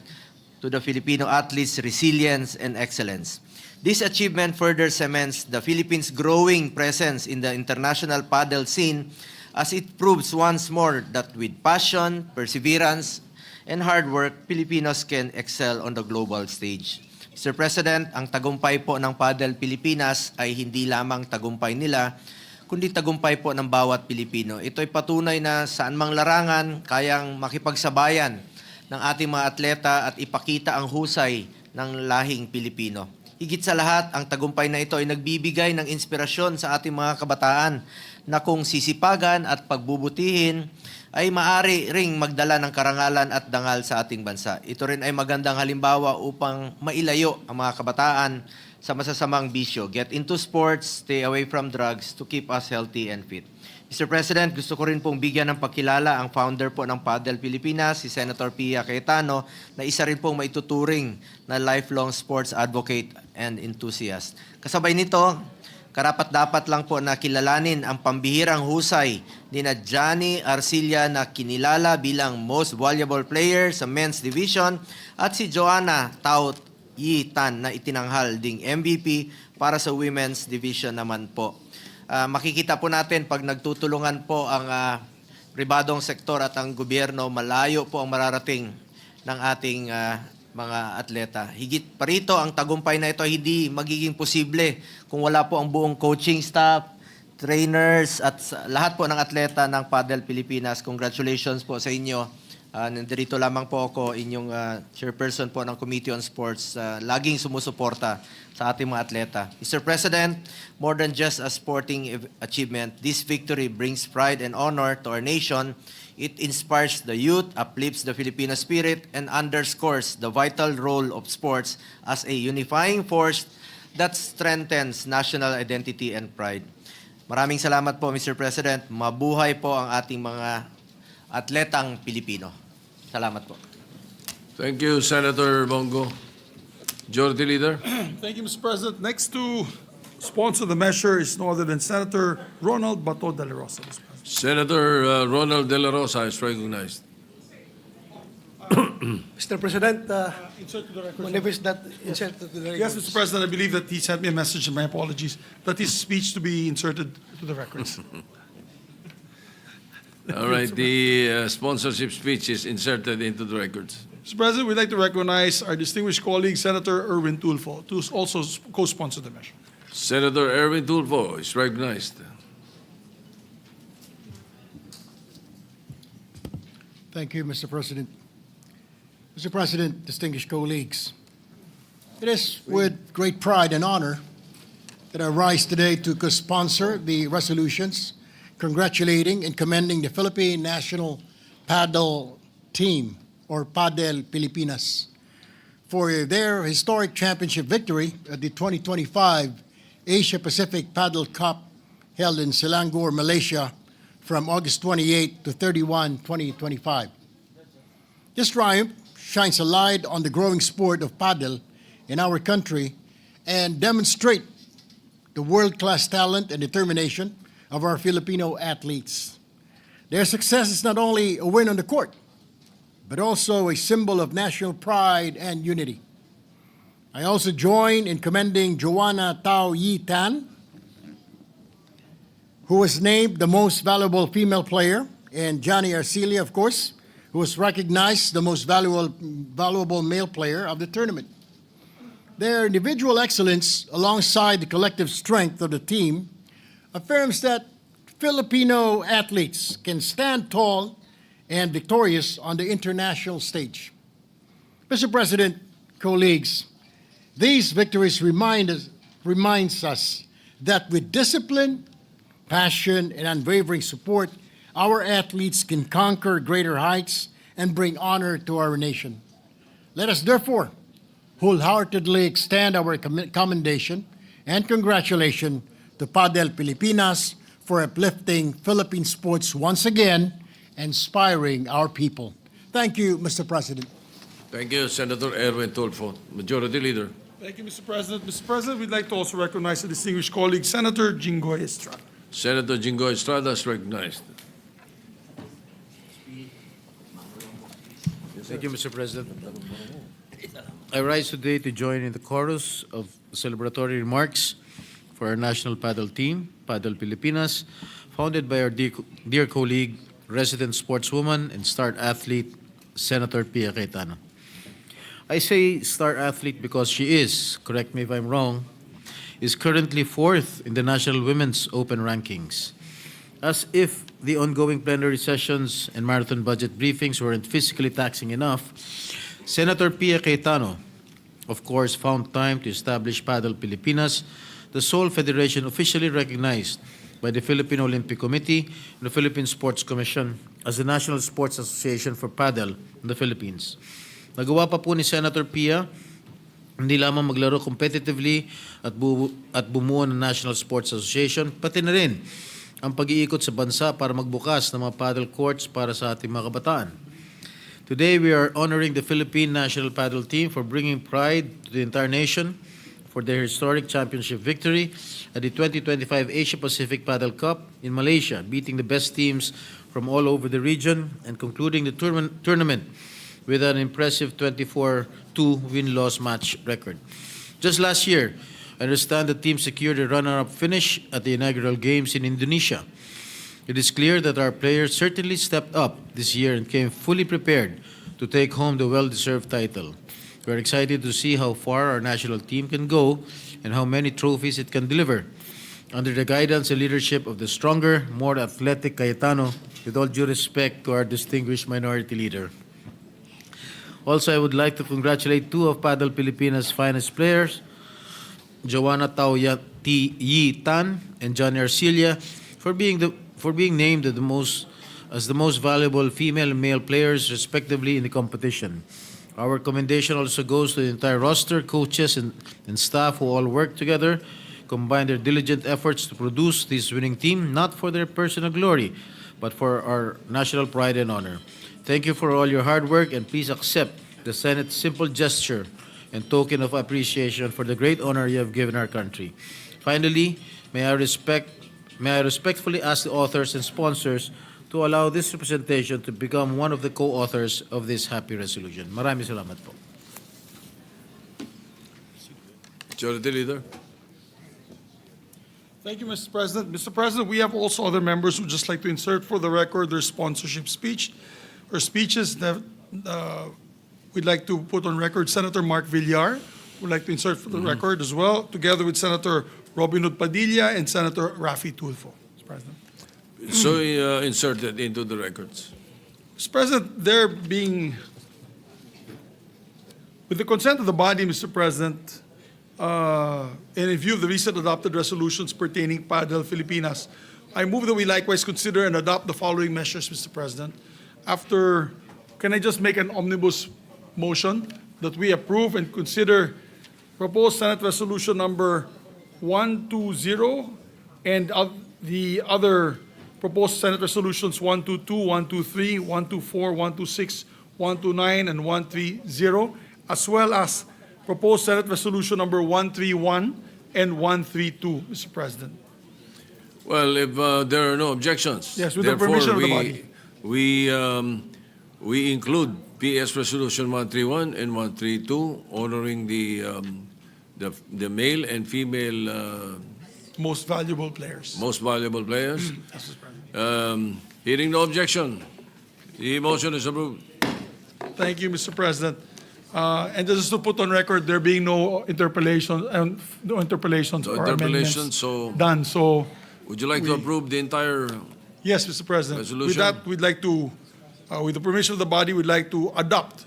to the Filipino athletes' resilience and excellence. This achievement further cements the Philippines' growing presence in the international paddle scene as it proves once more that with passion, perseverance, and hard work, Filipinos can excel on the global stage. Mr. President, ang tagumpay po ng Padel Pilipinas ay hindi lamang tagumpay nila, kundi tagumpay po ng bawat Pilipino. Ito ay patunay na saan mang larangan kayang makipagsabayan ng ating mga atleta at ipakita ang husay ng lahing Pilipino. Higit sa lahat, ang tagumpay na ito ay nagbibigay ng inspirasyon sa ating mga kabataan na kung sisipagan at pagbubutihin ay maaari ring magdala ng karangalan at dangal sa ating bansa. Ito rin ay magandang halimbawa upang mailayo ang mga kabataan sa masasamang bisyo. Get into sports, stay away from drugs to keep us healthy and fit. Mr. President, gusto ko rin pong bigyan ng pagkilala ang founder po ng Padel Pilipinas, si Senator Pia Cayetano, na isa rin pong maituturing na lifelong sports advocate and enthusiast. Kasabay nito, karapat-dapat lang po na kilalanin ang pambihirang husay ni na Johnny Arcilla na kinilala bilang most valuable player sa men's division at si Joanna Tao Yi Tan na itinanghal ding MVP para sa women's division naman po. Makikita po natin pag nagtutulungan po ang pribadong sektor at ang gobyerno, malayo po ang mararating ng ating mga atleta. Higit pa rito, ang tagumpay na ito hindi magiging posible kung wala po ang buong coaching staff, trainers at lahat po ng atleta ng Padel Pilipinas. Congratulations po sa inyo. Nandito lamang po ako, inyong chairperson po ng Committee on Sports, laging sumusuporta sa ating mga atleta. Mr. President, more than just a sporting achievement, this victory brings pride and honor to our nation. It inspires the youth, uplifts the Filipino spirit, and underscores the vital role of sports as a unifying force that strengthens national identity and pride. Maraming salamat po, Mr. President. Mabuhay po ang ating mga atletang Pilipino. Salamat po. Thank you, Senator Bongo. Majority Leader. Thank you, Mr. President. Next to sponsor the measure is no other than Senator Ronald Bato de la Rosa, Mr. President. Senator Ronald De La Rosa is recognized. Mr. President, Insert to the record. whenever is that inserted to the record? Yes, Mr. President, I believe that he sent me a message, and my apologies, that his speech to be inserted to the records. All right, the sponsorship speech is inserted into the records. Mr. President, we'd like to recognize our distinguished colleague, Senator Erwin Tulfo, to also co-sponsor the measure. Senator Erwin Tulfo is recognized. Thank you, Mr. President. Mr. President, distinguished colleagues, it is with great pride and honor that I rise today to co-sponsor the resolutions congratulating and commending the Philippine national paddle team, or Padel Pilipinas, for their historic championship victory at the 2025 Asia Pacific Paddle Cup held in Selangor, Malaysia, from August 28 to 31, 2025. This triumph shines a light on the growing sport of paddle in our country and demonstrate the world-class talent and determination of our Filipino athletes. Their success is not only a win on the court, but also a symbol of national pride and unity. I also join in commending Joanna Tao Yi Tan, who was named the most valuable female player, and Johnny Arcilla, of course, who was recognized the most valuable male player of the tournament. Their individual excellence, alongside the collective strength of the team, affirms that Filipino athletes can stand tall and victorious on the international stage. Mr. President, colleagues, these victories reminds us that with discipline, passion, and unwavering support, our athletes can conquer greater heights and bring honor to our nation. Let us therefore wholeheartedly extend our commendation and congratulations to Padel Pilipinas for uplifting Philippine sports once again, inspiring our people. Thank you, Mr. President. Thank you, Senator Erwin Tulfo. Majority Leader. Thank you, Mr. President. Mr. President, we'd like to also recognize the distinguished colleague, Senator Jinggoy Estrada. Senator Jinggoy Estrada is recognized. Thank you, Mr. President. I rise today to join in the chorus of celebratory remarks for our national paddle team, Padel Pilipinas, founded by our dear colleague, resident sportswoman and star athlete, Senator Pia Cayetano. I say star athlete because she is, correct me if I'm wrong, is currently 4th in the National Women's Open rankings. As if the ongoing plenary sessions and marathon budget briefings weren't physically taxing enough, Senator Pia Cayetano, of course, found time to establish Padel Pilipinas, the sole federation officially recognized by the Philippine Olympic Committee and the Philippine Sports Commission as the National Sports Association for Padel in the Philippines. Nagawa pa po ni Senator Pia hindi lamang maglaro competitively at bumuo ng National Sports Association, pati na rin ang pag-iikot sa bansa para magbukas ng mga paddle courts para sa ating mga kabataan. Today, we are honoring the Philippine national paddle team for bringing pride to the entire nation for their historic championship victory at the 2025 Asia-Pacific Paddle Cup in Malaysia, beating the best teams from all over the region and concluding the tournament with an impressive 24-2 win-loss match record. Just last year, I understand the team secured a runner-up finish at the inaugural games in Indonesia. It is clear that our players certainly stepped up this year and came fully prepared to take home the well-deserved title. We are excited to see how far our national team can go and how many trophies it can deliver under the guidance and leadership of the stronger, more athletic Cayetano, with all due respect to our distinguished minority leader. Also, I would like to congratulate two of Padel Pilipinas' finest players, Joanna Tao Yi Tan and Johnny Arcilia, for being named as the most valuable female and male players, respectively, in the competition. Our commendation also goes to the entire roster, coaches, and staff who all work together, combine their diligent efforts to produce this winning team, not for their personal glory, but for our national pride and honor. Thank you for all your hard work, and please accept the Senate's simple gesture and token of appreciation for the great honor you have given our country. Finally, may I respectfully ask the authors and sponsors to allow this representation to become one of the co-authors of this happy resolution. Maraming salamat po. Majority Leader. Thank you, Mr. President. Mr. President, we have also other members who just like to insert for the record their sponsorship speech or speeches that we'd like to put on record. Senator Mark Villar would like to insert for the record as well, together with Senator Robin Hood Padilla and Senator Raffy Tulfo, Mr. President. So inserted into the records. Mr. President, there being, with the consent of the body, Mr. President, and in view of the recent adopted resolutions pertaining Padel Filipinas, I move that we likewise consider and adopt the following measures, Mr. President. Can I just make an omnibus motion that we approve and consider proposed Senate Resolution number 120 and the other proposed Senate Resolutions 122, 123, 124, 126, 129, and 130, as well as proposed Senate Resolution number 131 and 132, Mr. President. Well, if there are no objections. Yes, with the permission of the body. We include PS Resolution 131 and 132, honoring the male and female Most valuable players. most valuable players. Yes, Mr. President. Hearing no objection, the motion is approved. Thank you, Mr. President. And just to put on record, there being no interpellations or Interpellation, amendments so done. So, would you like to approve the entire? yes, Mr. President. With Resolution? that, we'd like to, with the permission of the body, we'd like to adopt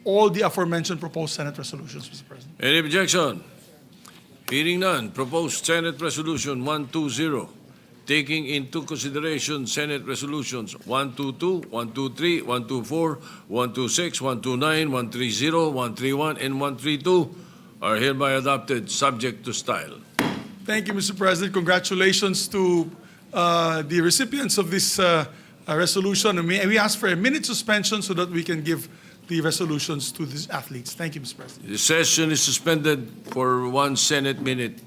all the aforementioned proposed Senate resolutions, Mr. President. Any objection? Hearing none, proposed Senate Resolution 120, taking into consideration Senate Resolutions 122, 123, 124, 126, 129, 130, 131, and 132 are hereby adopted, subject to style. Thank you, Mr. President. Congratulations to the recipients of this resolution. And we ask for a minute suspension so that we can give the resolutions to these athletes. Thank you, Mr. President. The session is suspended for 1 Senate minute.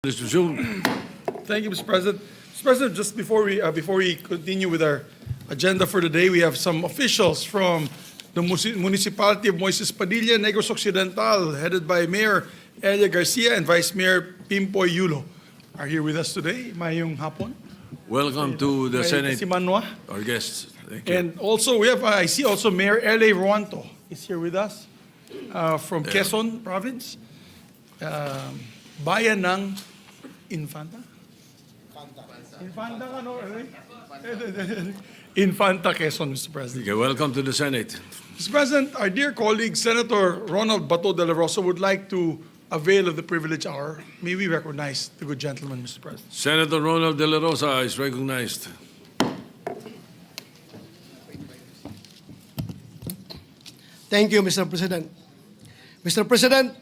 Resume. Thank you, Mr. President. Mr. President, just before we continue with our agenda for the day, we have some officials from the municipality of Moises Padilla, Negros Occidental, headed by Mayor Elia Garcia and Vice Mayor Pimpoy Yulo, are here with us today. Mayong hapon. Welcome to the Senate, Si Manwa. our guests. Thank you. And also, we have, I see also Mayor L.A. Ruanto is here with us from Quezon Province. Bayan ng Infanta? Infanta ka, no? Infanta, Quezon, Mr. President. Okay, welcome to the Senate. Mr. President, our dear colleague, Senator Ronald Bato de la Rosa, would like to avail of the privilege hour. May we recognize the good gentleman, Mr. President. Senator Ronald De La Rosa is recognized. Thank you, Mr. President. Mr. President,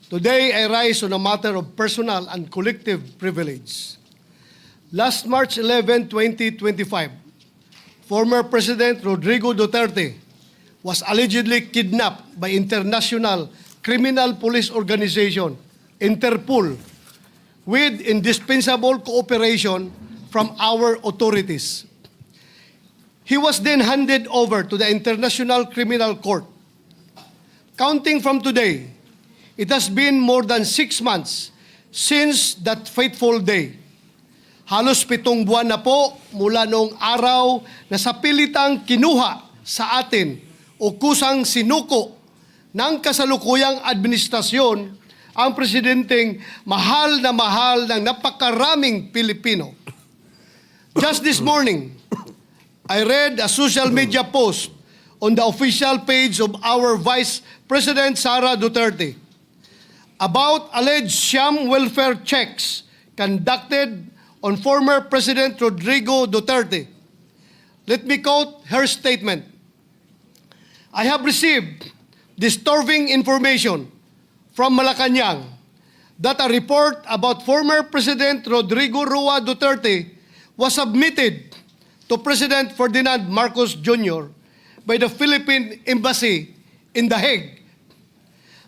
today I rise on a matter of personal and collective privilege. Last March 11, 2025, former President Rodrigo Duterte was allegedly kidnapped by International Criminal Police Organization, Interpol, with indispensable cooperation from our authorities. He was then handed over to the International Criminal Court. Counting from today, it has been more than 6 months since that fateful day. Halos 7 buwan na po mula noong araw na sa pilitang kinuha sa atin o kusang sinuko ng kasalukuyang administrasyon ang presidenteng mahal ng napakaraming Pilipino. Just this morning, I read a social media post on the official page of our Vice President Sara Duterte about alleged sham welfare checks conducted on former President Rodrigo Duterte. Let me quote her statement. I have received disturbing information from Malacanang that a report about former President Rodrigo Roa Duterte was submitted to President Ferdinand Marcos Jr. by the Philippine Embassy in The Hague.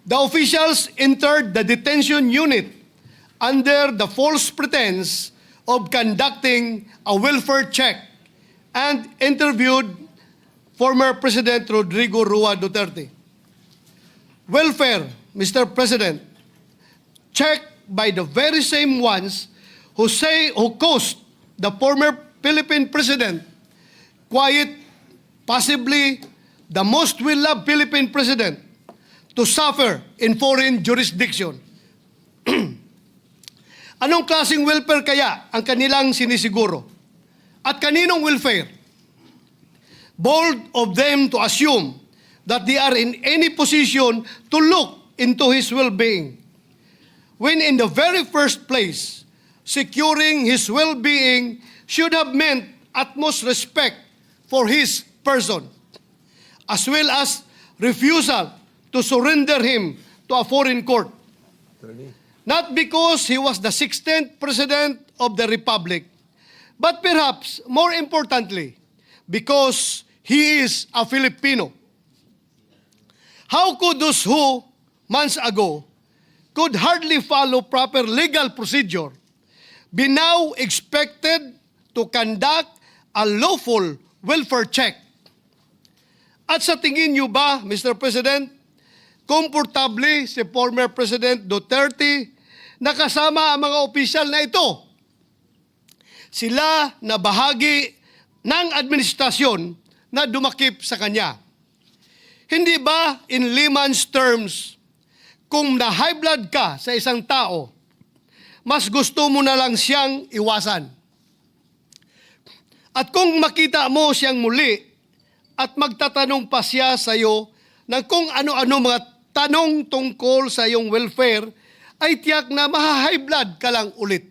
The officials entered the detention unit under the false pretense of conducting a welfare check and interviewed former President Rodrigo Roa Duterte. Welfare, Mr. President, checked by the very same ones who caused the former Philippine President, quiet, possibly the most well-loved Philippine President, to suffer in foreign jurisdiction. Anong klaseng welfare kaya ang kanilang sinisiguro? At kaninong welfare? Bold of them to assume that they are in any position to look into his well-being, when in the very first place, securing his well-being should have meant utmost respect for his person, as well as refusal to surrender him to a foreign court. Not because he was the 16th President of the Republic, but perhaps more importantly, because he is a Filipino. How could those who, months ago, could hardly follow proper legal procedure be now expected to conduct a lawful welfare check? At sa tingin niyo ba, Mr. President, komportable si former President Duterte na kasama ang mga opisyal na ito? Sila na bahagi ng administrasyon na dumakip sa kanya. Hindi ba in layman's terms, kung na-high blood ka sa isang tao, mas gusto mo na lang siyang iwasan? At kung makita mo siyang muli at magtatanong pa siya sa iyo ng kung ano-ano mga tanong tungkol sa iyong welfare, ay tiyak na maha-high blood ka lang ulit.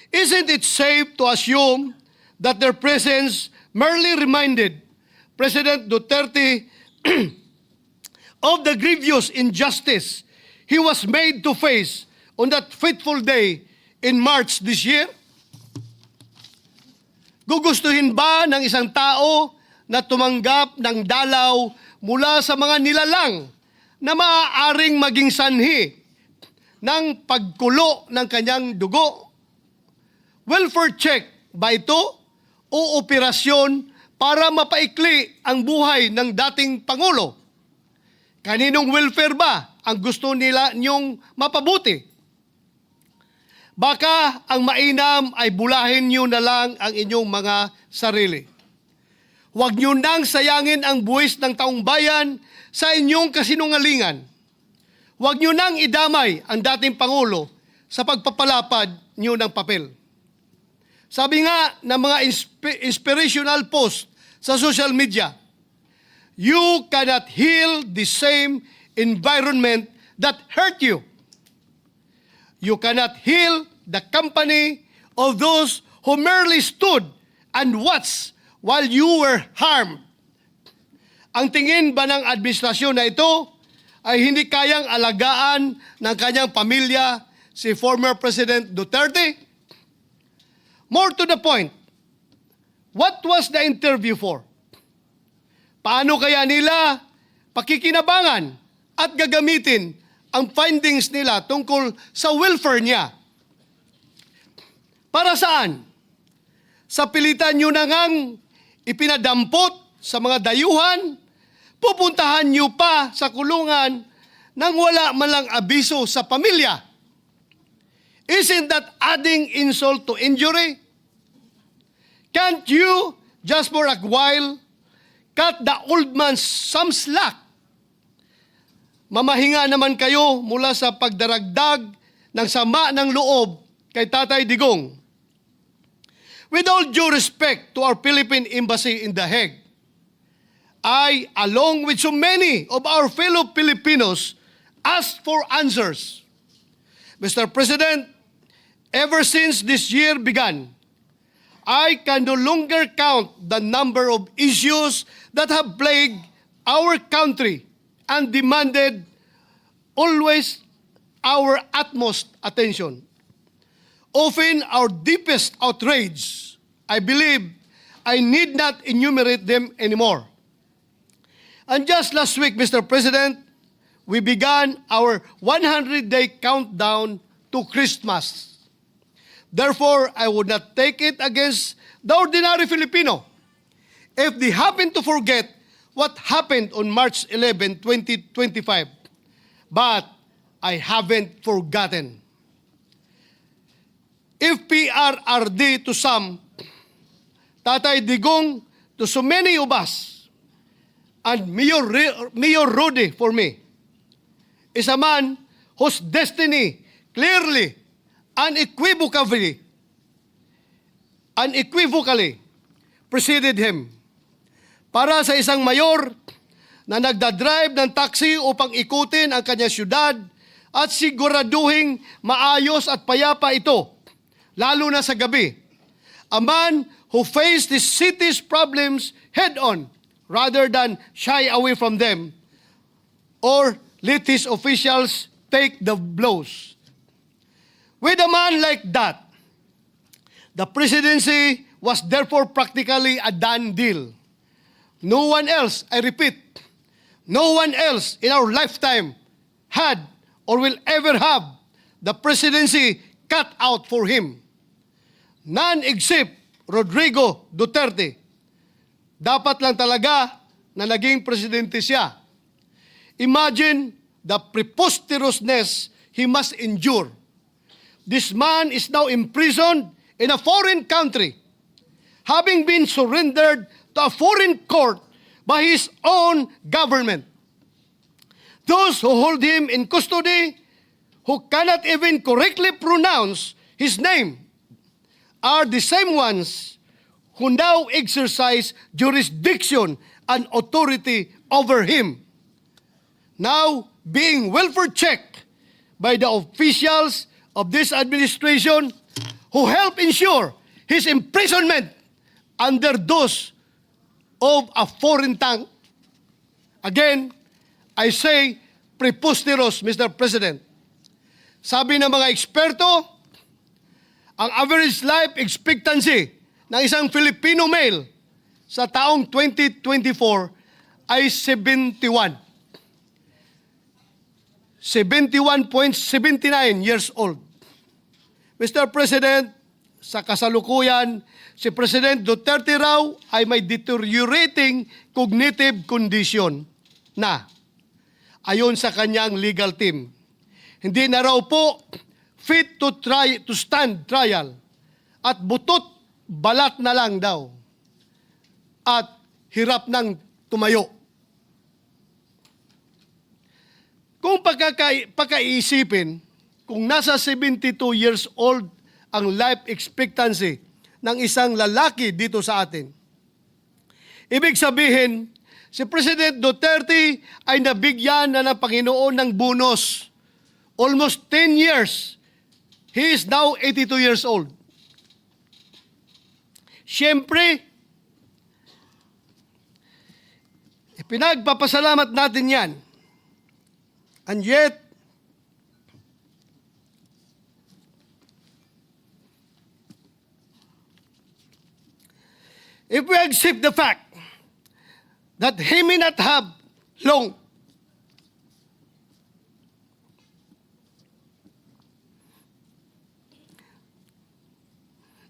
Isn't it safe to assume that their presence merely reminded President Duterte of the grievous injustice he was made to face on that fateful day in March this year? Gugustuhin ba ng isang tao na tumanggap ng dalaw mula sa mga nilalang na maaaring maging sanhi ng pagkulo ng kanyang dugo? Welfare check ba ito o operasyon para mapaikli ang buhay ng dating Pangulo? Kaninong welfare ba ang gusto nila niyong mapabuti? Baka ang mainam ay bulahin niyo na lang ang inyong mga sarili. Huwag niyo nang sayangin ang buwis ng taong bayan sa inyong kasinungalingan. Huwag niyo nang idamay ang dating Pangulo sa pagpapalapad niyo ng papel. Sabi nga ng mga inspirational post sa social media, you cannot heal the same environment that hurt you. You cannot heal the company of those who merely stood and watched while you were harmed. Ang tingin ba ng administrasyon na ito ay hindi kayang alagaan ng kanyang pamilya si former President Duterte? More to the point, what was the interview for? Paano kaya nila pakikinabangan at gagamitin ang findings nila tungkol sa welfare niya? Para saan? Sa pilitan nyo na ngang ipinadampot sa mga dayuhan, pupuntahan nyo pa sa kulungan nang wala man lang abiso sa pamilya. Isn't that adding insult to injury? Can't you, just for a while, cut the old man some slack? Mamahinga naman kayo mula sa pagdaragdag ng sama ng loob kay Tatay Digong. With all due respect to our Philippine Embassy in The Hague, I, along with so many of our fellow Filipinos, asked for answers. Mr. President, ever since this year began, I can no longer count the number of issues that have plagued our country and demanded always our utmost attention. Often our deepest outrage, I believe I need not enumerate them anymore. And just last week, Mr. President, we began our 100-day countdown to Christmas. Therefore, I would not take it against the ordinary Filipino if they happen to forget what happened on March 11, 2025. But I haven't forgotten. If PRRD to some, Tatay Digong to so many of us, and Mayor Rudy for me, is a man whose destiny clearly, unequivocally preceded him. Para sa isang mayor na nagdadrive ng taxi upang ikutin ang kanyang syudad at siguraduhing maayos at payapa ito, lalo na sa gabi. A man who faced the city's problems head-on rather than shy away from them or let his officials take the blows. With a man like that, the presidency was therefore practically a done deal. No one else, I repeat, no one else in our lifetime had or will ever have the presidency cut out for him. None except Rodrigo Duterte. Dapat lang talaga na naging presidente siya. Imagine the preposterousness he must endure. This man is now imprisoned in a foreign country, having been surrendered to a foreign court by his own government. Those who hold him in custody, who cannot even correctly pronounce his name, are the same ones who now exercise jurisdiction and authority over him. Now being welfare checked by the officials of this administration who help ensure his imprisonment under those of a foreign tongue. Again, I say preposterous, Mr. President. Sabi ng mga eksperto, ang average life expectancy ng isang Filipino male sa taong 2024 ay 71. 71.79 years old. Mr. President, sa kasalukuyan, si President Duterte raw ay may deteriorating cognitive condition na, ayon sa kanyang legal team. Hindi na raw po fit to stand trial at butot balat na lang daw at hirap ng tumayo. Kung pagkaiisipin, kung nasa 72 years old ang life expectancy ng isang lalaki dito sa atin, ibig sabihin, si President Duterte ay nabigyan na ng Panginoon ng bonus. Almost 10 years. He is now 82 years old. Siyempre, pinagpapasalamat natin yan. And yet, if we accept the fact that he may not have long,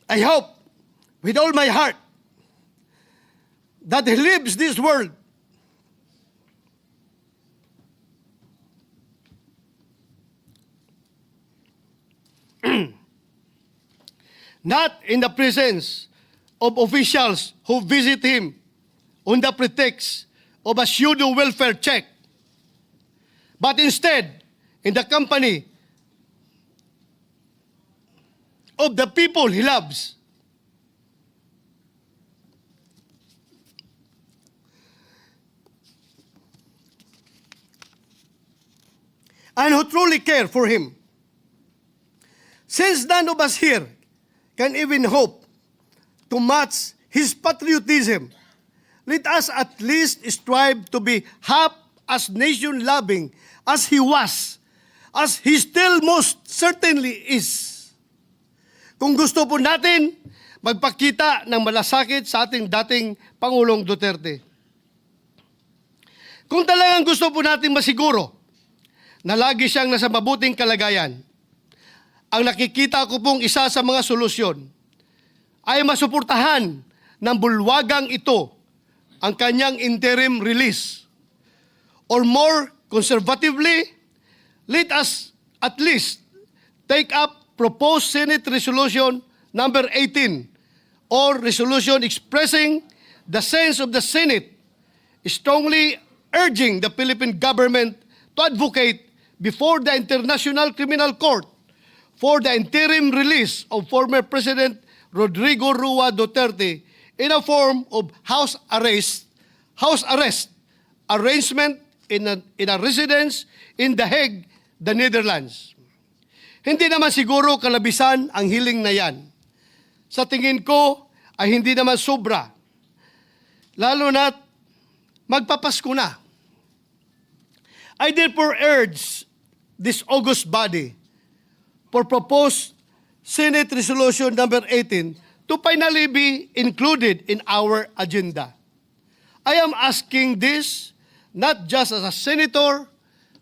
I hope with all my heart that he leaves this world not in the presence of officials who visit him on the pretext of a pseudo welfare check, but instead in the company of the people he loves. And who truly care for him. Since none of us here can even hope to match his patriotism, let us at least strive to be half as nation-loving as he was, as he still most certainly is. Kung gusto po natin magpakita ng malasakit sa ating dating Pangulong Duterte. Kung talagang gusto po natin masiguro na lagi siyang nasa mabuting kalagayan, ang nakikita ko pong isa sa mga solusyon ay masuportahan ng bulwagang ito ang kanyang interim release. Or more conservatively, let us at least take up proposed Senate Resolution number 18 or resolution expressing the sense of the Senate strongly urging the Philippine government to advocate before the International Criminal Court for the interim release of former President Rodrigo Rua Duterte in a form of house arrest arrangement in a residence in The Hague, the Netherlands. Hindi naman siguro kalabisan ang hiling na yan. Sa tingin ko ay hindi naman sobra. Lalo na't magpapasko na. I therefore urge this august body for proposed Senate Resolution number 18 to finally be included in our agenda. I am asking this not just as a senator,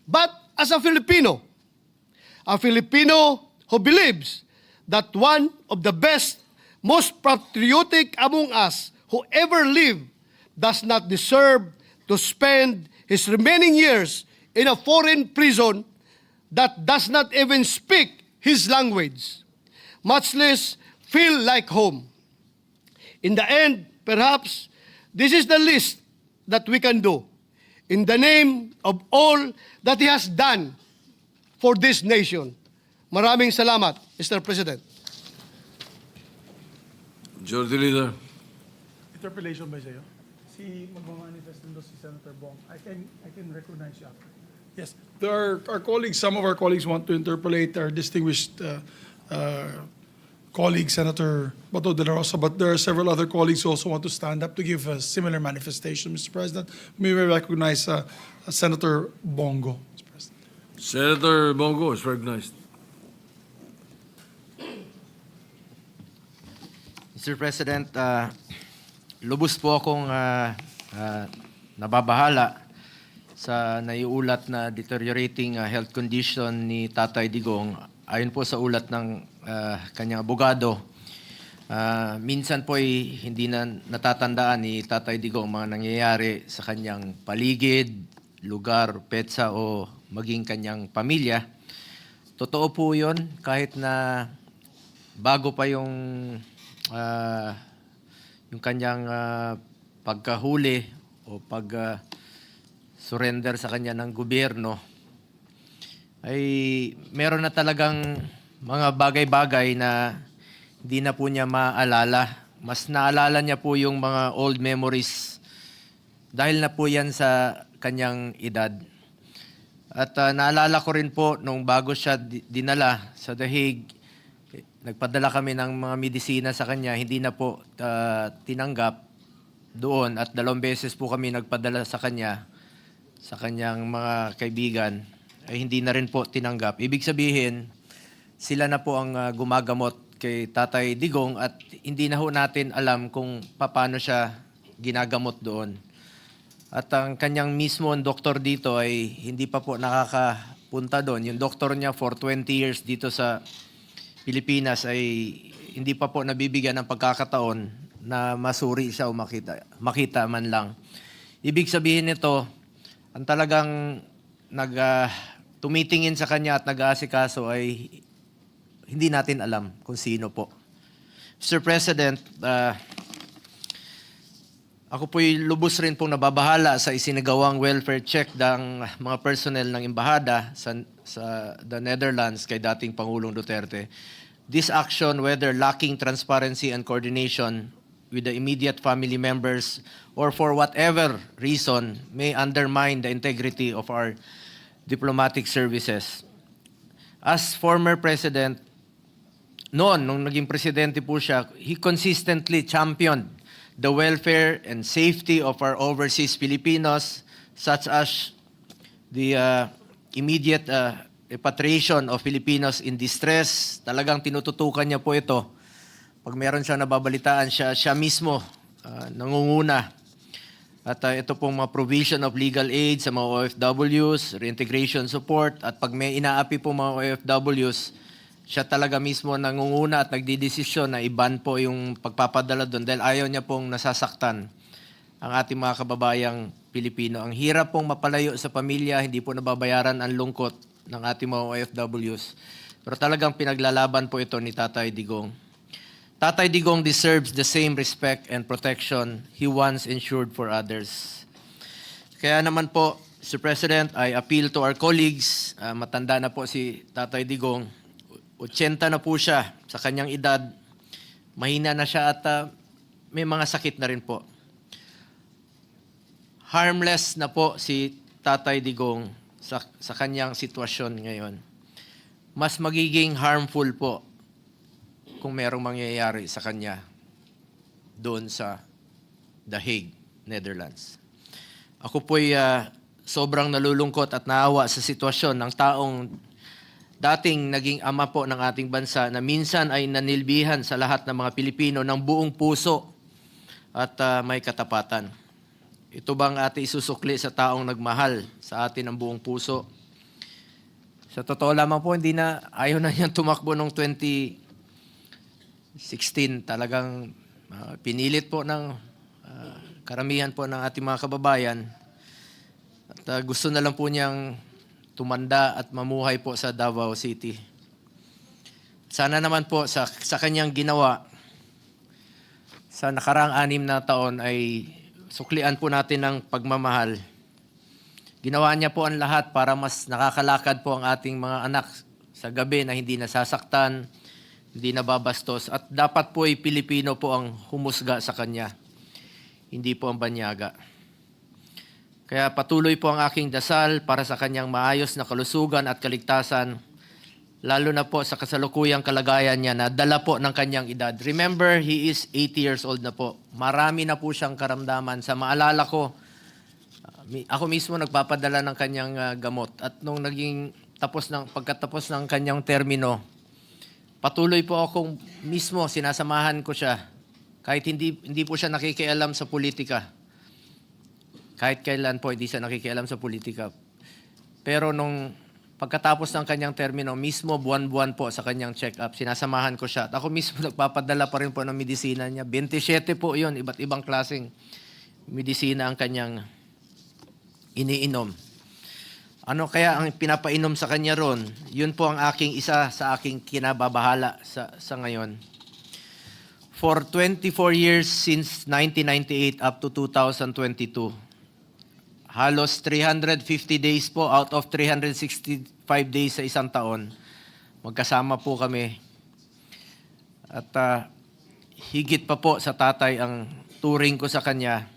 but as a Filipino. A Filipino who believes that one of the best, most patriotic among us who ever lived does not deserve to spend his remaining years in a foreign prison that does not even speak his language, much less feel like home. In the end, perhaps, this is the least that we can do in the name of all that he has done for this nation. Maraming salamat, Mr. President. Majority Leader. Interpellation ba sa'yo? Si magmamanifest nito si Senator Bong. I can recognize you after. Yes, there are our colleagues, some of our colleagues want to interpolate our distinguished colleague, Senator Bato de la Rosa, but there are several other colleagues who also want to stand up to give a similar manifestation, Mr. President. May we recognize Senator Bongo, Mr. President. Senator Bongo is recognized. Mr. President, lubos po akong nababahala sa naiulat na deteriorating health condition ni Tatay Digong. Ayon po sa ulat ng kanyang abogado, minsan po ay hindi na natatandaan ni Tatay Digong mga nangyayari sa kanyang paligid, lugar, petsa o maging kanyang pamilya. Totoo po yun, kahit na bago pa yung kanyang pagkahuli o surrender sa kanya ng gobyerno, ay meron na talagang mga bagay-bagay na hindi na po niya maalala. Mas naalala niya po yung mga old memories dahil na po yan sa kanyang edad. At naalala ko rin po nung bago siya dinala sa The Hague, nagpadala kami ng mga medisina sa kanya, hindi na po tinanggap doon at 2 beses po kami nagpadala sa kanya, sa kanyang mga kaibigan, ay hindi na rin po tinanggap. Ibig sabihin, sila na po ang gumagamot kay Tatay Digong at hindi na ho natin alam kung paano siya ginagamot doon. At ang kanyang mismo doktor dito ay hindi pa po nakakapunta doon. Yung doktor niya for 20 years dito sa Pilipinas ay hindi pa po nabibigyan ng pagkakataon na masuri siya o makita man lang. Ibig sabihin nito, ang talagang tumitingin sa kanya at nag-aasikaso ay hindi natin alam kung sino po. Mr. President, ako po'y lubos rin pong nababahala sa isinagawang welfare check ng mga personnel ng embahada sa the Netherlands kay dating Pangulong Duterte. This action, whether lacking transparency and coordination with the immediate family members or for whatever reason, may undermine the integrity of our diplomatic services. As former president, nung naging presidente po siya, he consistently championed the welfare and safety of our overseas Filipinos, such as the immediate repatriation of Filipinos in distress. Talagang tinututukan niya po ito. Pag meron siya nababalitaan, siya mismo nangunguna. At ito pong mga provision of legal aid sa mga OFWs, reintegration support, at pag may inaapi po mga OFWs, siya talaga mismo nangunguna at nagdidesisyon na i-ban po yung pagpapadala doon dahil ayaw niya pong nasasaktan ang ating mga kababayang Pilipino. Ang hirap pong mapalayo sa pamilya, hindi po nababayaran ang lungkot ng ating mga OFWs. Pero talagang pinaglalaban po ito ni Tatay Digong. Tatay Digong deserves the same respect and protection he once ensured for others. Kaya naman po, Mr. President, I appeal to our colleagues. Matanda na po si Tatay Digong. 80 na po siya sa kanyang edad. Mahina na siya at may mga sakit na rin po. Harmless na po si Tatay Digong sa kanyang sitwasyon ngayon. Mas magiging harmful po kung merong mangyayari sa kanya doon sa The Hague, Netherlands. Ako po'y sobrang nalulungkot at naawa sa sitwasyon ng taong dating naging ama po ng ating bansa na minsan ay nanilbihan sa lahat ng mga Pilipino ng buong puso at may katapatan. Ito bang ate isusukli sa taong nagmahal sa atin ng buong puso? Sa totoo lamang po, ayaw na niyang tumakbo noong 2016. Talagang pinilit po ng karamihan po ng ating mga kababayan. At gusto na lang po niyang tumanda at mamuhay po sa Davao City. Sana naman po sa kanyang ginawa sa nakaraang 6 na taon ay suklian po natin ng pagmamahal. Ginawa niya po ang lahat para mas nakakalakad po ang ating mga anak sa gabi na hindi nasasaktan, hindi nababastos. At dapat po ay Pilipino po ang humusga sa kanya, hindi po ang banyaga. Kaya patuloy po ang aking dasal para sa kanyang maayos na kalusugan at kaligtasan, lalo na po sa kasalukuyang kalagayan niya na dala po ng kanyang edad. Remember, he is 80 years old na po. Marami na po siyang karamdaman. Sa maalala ko, ako mismo nagpapadala ng kanyang gamot. At nung pagkatapos ng kanyang termino, patuloy po akong mismo sinasamahan ko siya. Kahit hindi po siya nakikialam sa politika. kahit kailan po hindi siya nakikialam sa politika. Pero nung pagkatapos ng kanyang termino, mismo buwan-buwan po sa kanyang check-up, sinasamahan ko siya. At ako mismo nagpapadala pa rin po ng medisina niya. 27 po yun, iba't ibang klaseng medisina ang kanyang iniinom. Ano kaya ang pinapainom sa kanya ron? Yun po ang aking isa sa aking kinababahala sa ngayon. For 24 years since 1998 up to 2022, halos 350 days po out of 365 days sa isang taon, magkasama po kami. At higit pa po sa tatay ang turing ko sa kanya.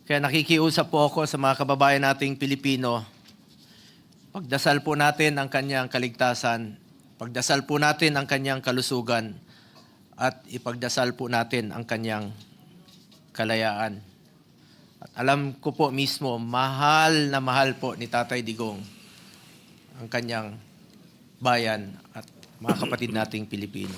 Kaya nakikiusap po ako sa mga kababayan nating Pilipino, pagdasal po natin ang kanyang kaligtasan, pagdasal po natin ang kanyang kalusugan, at ipagdasal po natin ang kanyang kalayaan. At alam ko po mismo, mahal na mahal po ni Tatay Digong ang kanyang bayan at mga kapatid nating Pilipino.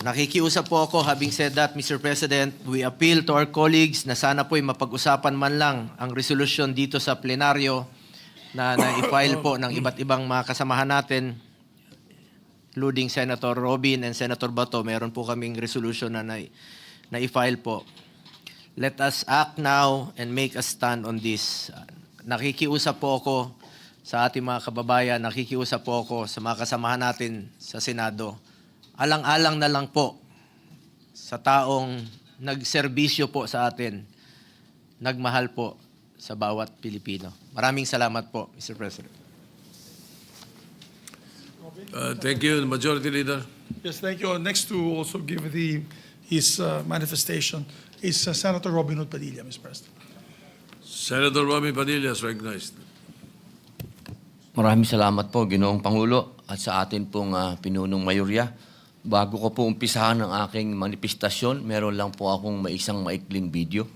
Nakikiusap po ako, having said that, Mr. President, we appeal to our colleagues na sana po'y mapag-usapan man lang ang resolusyon dito sa plenaryo na na-file po ng iba't ibang mga kasamahan natin, including Senator Robin and Senator Bato. Meron po kaming resolution na na-file po. Let us act now and make a stand on this. Nakikiusap po ako sa ating mga kababayan, nakikiusap po ako sa mga kasamahan natin sa Senado. Alang-alang na lang po sa taong nagserbisyo po sa atin, nagmahal po sa bawat Pilipino. Maraming salamat po, Mr. President. Thank you, Majority Leader. Yes, thank you. Next to also give his manifestation is Senator Robin Hood Padilla, Mr. President. Senator Robin Padilla is recognized. Maraming salamat po, Ginoong Pangulo, at sa atin pong pinunong mayorya. Bago ko po umpisahan ang aking manifestasyon, meron lang po akong isang maikling video.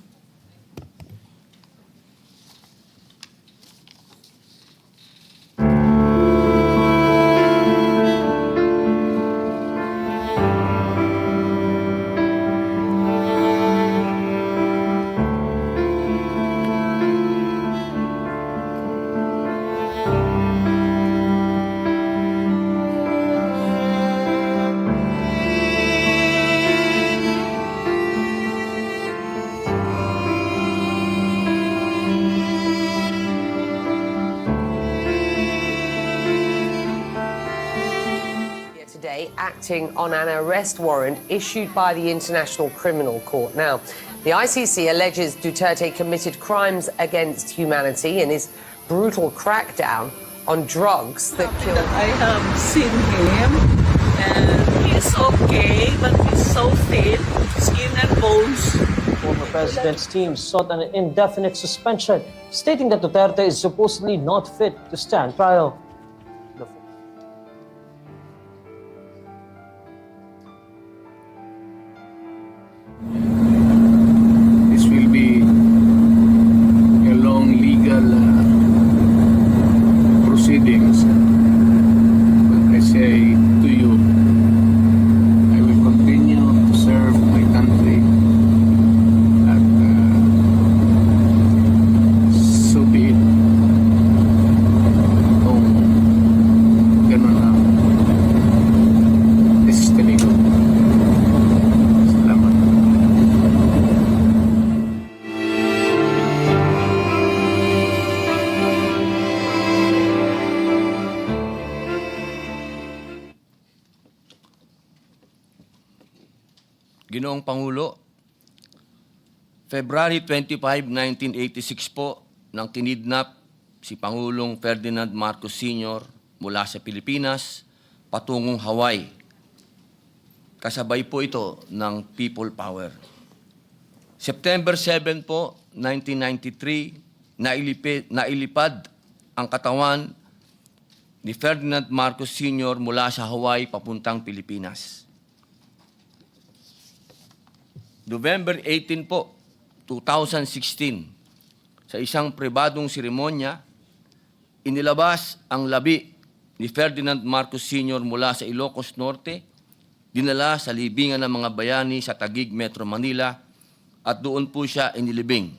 Today, acting on an arrest warrant issued by the International Criminal Court. Now, the ICC alleges Duterte committed crimes against humanity in his brutal crackdown on drugs that killed. I have seen him, and he's okay, but he's so thin, skin and bones. Former president's team sought an indefinite suspension, stating that Duterte is supposedly not fit to stand trial. This will be a long legal proceedings. But I say to you, I will continue to serve my country at so be it. Kung ganun na. This is the legal. Salamat. Ginoong Pangulo, February 25, 1986 po, nang kinidnap si Pangulong Ferdinand Marcos Sr. mula sa Pilipinas patungong Hawaii. Kasabay po ito ng people power. September 7 po, 1993, nailipad ang katawan ni Ferdinand Marcos Sr. mula sa Hawaii papuntang Pilipinas. November 18 po, 2016, sa isang pribadong seremonya, inilabas ang labi ni Ferdinand Marcos Sr. mula sa Ilocos Norte, dinala sa libingan ng mga bayani sa Taguig, Metro Manila, at doon po siya inilibing.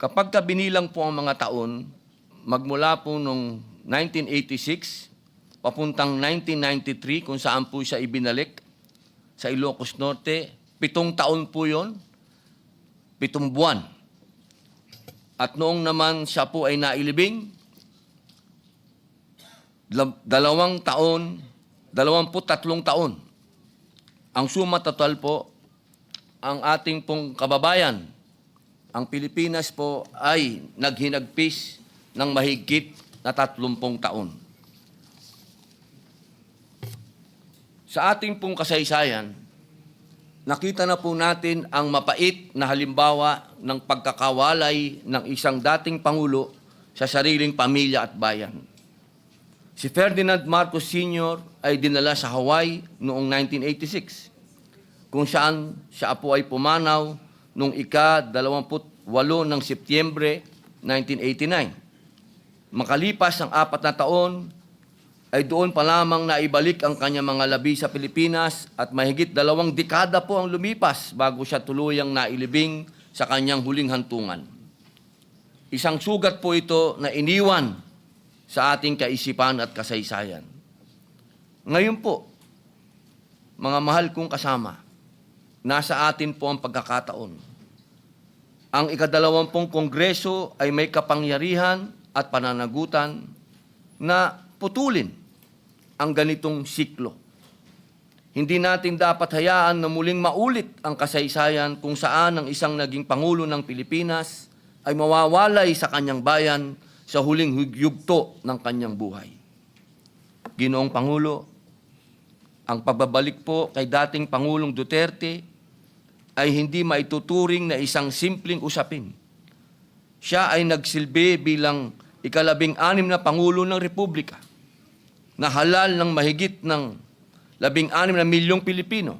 Kapag binilang po ang mga taon, magmula po nung 1986, papuntang 1993, kung saan po siya ibinalik sa Ilocos Norte, 7 taon po yon, 7 buwan. At noong naman siya po ay nailibing, 2 taon, 23 taon. Ang suma total po, ang ating pong kababayan, ang Pilipinas po ay naghinagpis ng mahigit na 30 taon. Sa ating pong kasaysayan, nakita na po natin ang mapait na halimbawa ng pagkakawalay ng isang dating Pangulo sa sariling pamilya at bayan. Si Ferdinand Marcos Sr. ay dinala sa Hawaii noong 1986, kung saan siya po ay pumanaw noong ika-28 ng Setyembre 1989. Makalipas ang 4 na taon, ay doon pa lamang naibalik ang kanyang mga labi sa Pilipinas at mahigit 2 dekada po ang lumipas bago siya tuluyang nailibing sa kanyang huling hantungan. Isang sugat po ito na iniwan sa ating kaisipan at kasaysayan. Ngayon po, mga mahal kong kasama, nasa atin po ang pagkakataon. Ang ika-20 Kongreso ay may kapangyarihan at pananagutan na putulin ang ganitong siklo. Hindi natin dapat hayaan na muling maulit ang kasaysayan kung saan ang isang naging Pangulo ng Pilipinas ay mawawalay sa kanyang bayan sa huling yugto ng kanyang buhay. Ginoong Pangulo, ang pagbabalik po kay dating Pangulong Duterte ay hindi maituturing na isang simpleng usapin. Siya ay nagsilbi bilang ika-16 na Pangulo ng Republika, na halal ng mahigit ng 16 na milyong Pilipino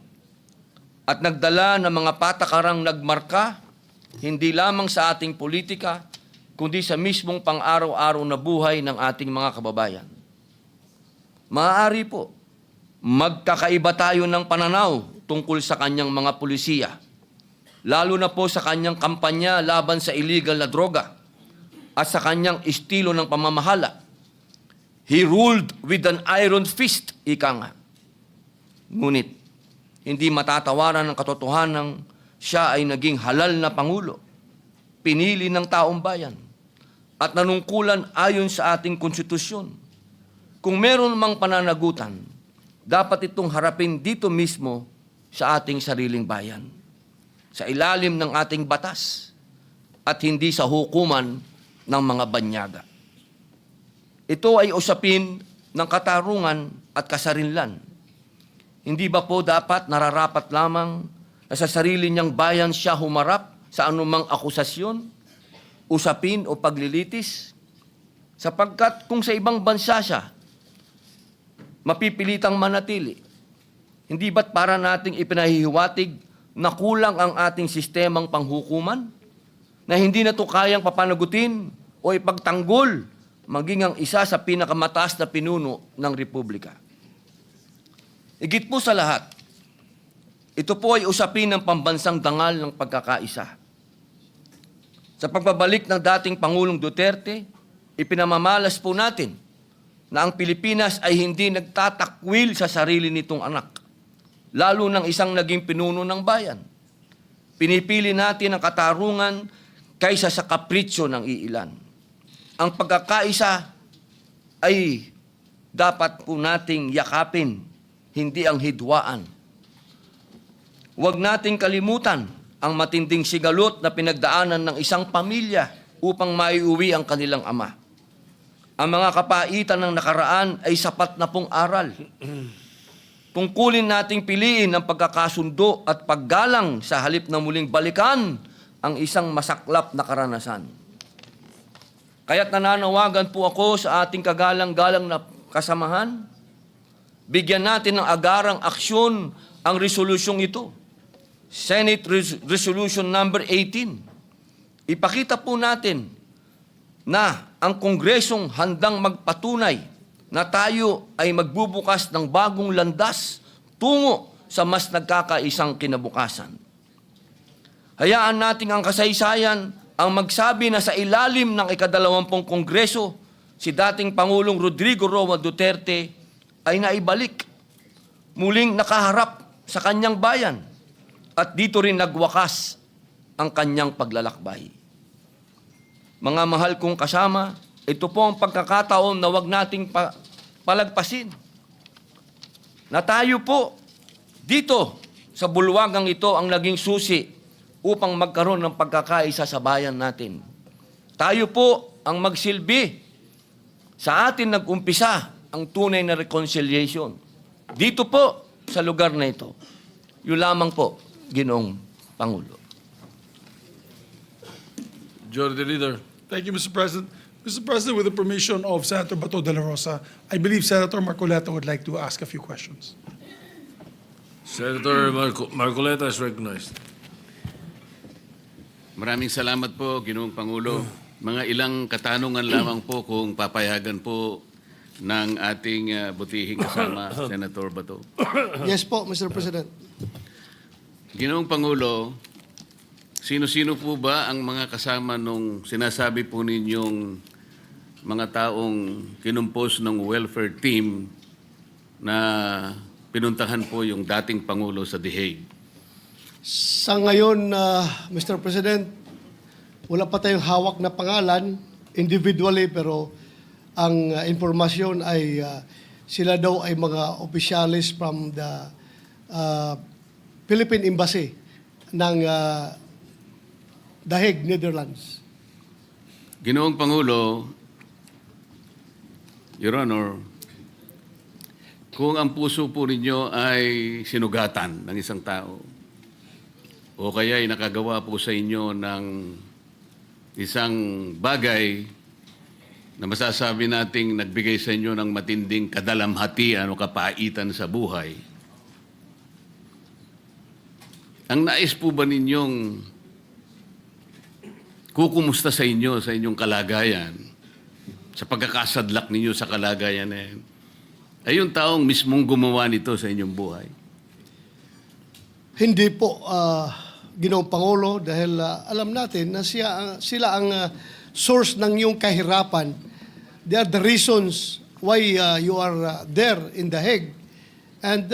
at nagdala ng mga patakarang nagmarka hindi lamang sa ating politika, kundi sa mismong pang-araw-araw na buhay ng ating mga kababayan. Maaari po, magkakaiba tayo ng pananaw tungkol sa kanyang mga pulisiya, lalo na po sa kanyang kampanya laban sa illegal na droga at sa kanyang estilo ng pamamahala. He ruled with an iron fist, ika nga. Ngunit, hindi matatawaran ng katotohanan siya ay naging halal na Pangulo, pinili ng taong bayan, at nanungkulan ayon sa ating konstitusyon. Kung meron mang pananagutan, dapat itong harapin dito mismo sa ating sariling bayan, sa ilalim ng ating batas, at hindi sa hukuman ng mga banyaga. Ito ay usapin ng katarungan at kasarinlan. Hindi ba po dapat nararapat lamang na sa sarili niyang bayan siya humarap sa anumang akusasyon, usapin o paglilitis? Sapagkat kung sa ibang bansa siya mapipilitang manatili, hindi ba't para nating ipinahihiwatig na kulang ang ating sistemang panghukuman, na hindi na ito kayang papanagutin o ipagtanggol maging ang isa sa pinakamataas na pinuno ng Republika? Higit po sa lahat, ito po ay usapin ng pambansang dangal ng pagkakaisa. Sa pagbabalik ng dating Pangulong Duterte, ipinamamalas po natin na ang Pilipinas ay hindi nagtatakwil sa sarili nitong anak, lalo ng isang naging pinuno ng bayan. Pinipili natin ang katarungan kaysa sa kapritsyo ng iilan. Ang pagkakaisa ay dapat po nating yakapin, hindi ang hidwaan. Huwag nating kalimutan ang matinding sigalot na pinagdaanan ng isang pamilya upang maiuwi ang kanilang ama. Ang mga kapaitan ng nakaraan ay sapat na pong aral. Tungkulin nating piliin ang pagkakasundo at paggalang sa halip na muling balikan ang isang masaklap na karanasan. Kaya't nananawagan po ako sa ating kagalang-galang na kasamahan, bigyan natin ng agarang aksyon ang resolusyong ito. Senate Resolution number 18. Ipakita po natin na ang Kongresong handang magpatunay na tayo ay magbubukas ng bagong landas tungo sa mas nagkakaisang kinabukasan. Hayaan natin ang kasaysayan ang magsabi na sa ilalim ng ika-20 Kongreso, si dating Pangulong Rodrigo Roa Duterte ay naibalik, muling nakaharap sa kanyang bayan, at dito rin nagwakas ang kanyang paglalakbay. Mga mahal kong kasama, ito po ang pagkakataon na wag nating palagpasin na tayo po dito sa bulwagang ito ang naging susi upang magkaroon ng pagkakaisa sa bayan natin. Tayo po ang magsilbi. Sa atin nag-umpisa ang tunay na reconciliation. Dito po sa lugar na ito. Yun lamang po, Ginoong Pangulo. Majority Leader. Thank you, Mr. President. Mr. President, with the permission of Senator Bato de la Rosa, I believe Senator Marcoleta would like to ask a few questions. Senator Marcoleta is recognized. Maraming salamat po, Ginoong Pangulo. Mga ilang katanungan lamang po kung papayagan po ng ating butihing kasama, Senator Bato. Yes po, Mr. President. Ginoong Pangulo, sino-sino po ba ang mga kasama nung sinasabi po ninyong mga taong kinumpos ng welfare team na pinuntahan po yung dating Pangulo sa The Hague? Sa ngayon, Mr. President, wala pa tayong hawak na pangalan individually, pero ang informasyon ay sila daw ay mga opisyalis from the Philippine Embassy ng The Hague, Netherlands. Ginoong Pangulo, Your Honor, kung ang puso po ninyo ay sinugatan ng isang tao, o kaya ay nakagawa po sa inyo ng isang bagay na masasabi nating nagbigay sa inyo ng matinding kadalamhatian o kapaitan sa buhay, ang nais po ba ninyong kukumusta sa inyo, sa inyong kalagayan, sa pagkakasadlak ninyo sa kalagayan na yan, ay yung taong mismong gumawa nito sa inyong buhay? Hindi po, Ginoong Pangulo, dahil alam natin na sila ang source ng iyong kahirapan. They are the reasons why you are there in The Hague. And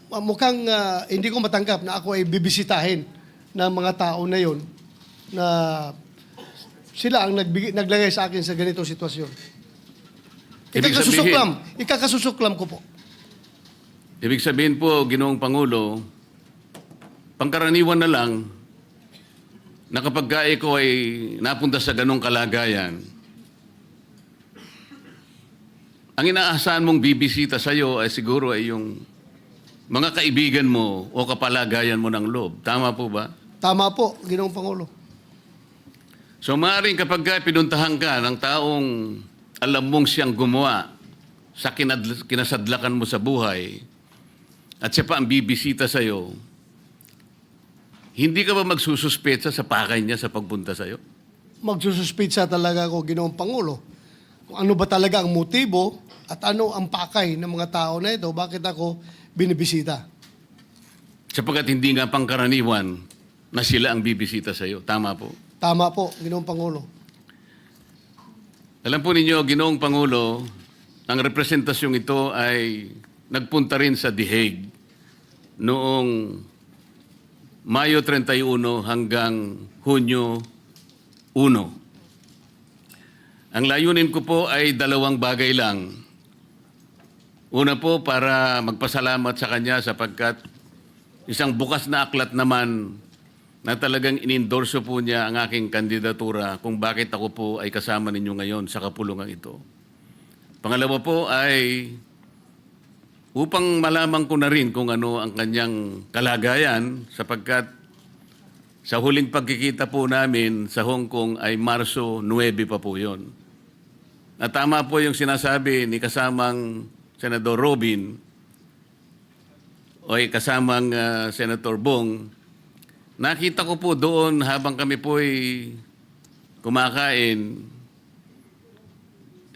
mukhang hindi ko matanggap na ako ay bibisitahin ng mga tao na yon na sila ang naglagay sa akin sa ganitong sitwasyon. Ikakasusuklam ko po. Ibig sabihin po, Ginoong Pangulo, pangkaraniwan na lang na kapag ko ay napunta sa ganong kalagayan, ang inaasahan mong bibisita sa iyo ay siguro ay yung mga kaibigan mo o kapalagayan mo ng loob. Tama po ba? Tama po, Ginoong Pangulo. So maaaring kapag pinuntahan ka ng taong alam mong siyang gumawa sa kinasadlakan mo sa buhay at siya pa ang bibisita sa iyo, hindi ka ba magsususpetsa sa pakay niya sa pagpunta sa iyo? Magsususpetsa talaga ako, Ginoong Pangulo. Kung ano ba talaga ang motibo at ano ang pakay ng mga tao na ito, bakit ako binibisita? Sapagkat hindi nga pangkaraniwan na sila ang bibisita sa iyo. Tama po? Tama po, Ginoong Pangulo. Alam po ninyo, Ginoong Pangulo, ang representasyong ito ay nagpunta rin sa The Hague noong Mayo 31 hanggang Hunyo 1. Ang layunin ko po ay dalawang bagay lang. Una po, para magpasalamat sa kanya sapagkat isang bukas na aklat naman na talagang inendorso po niya ang aking kandidatura kung bakit ako po ay kasama ninyo ngayon sa kapulungan ito. Pangalawa po ay upang malaman ko na rin kung ano ang kanyang kalagayan sapagkat sa huling pagkikita po namin sa Hong Kong ay Marso 9 pa po yun. At tama po yung sinasabi ni kasamang Senador Robin o kasamang Senator Bong. Nakita ko po doon habang kami po ay kumakain,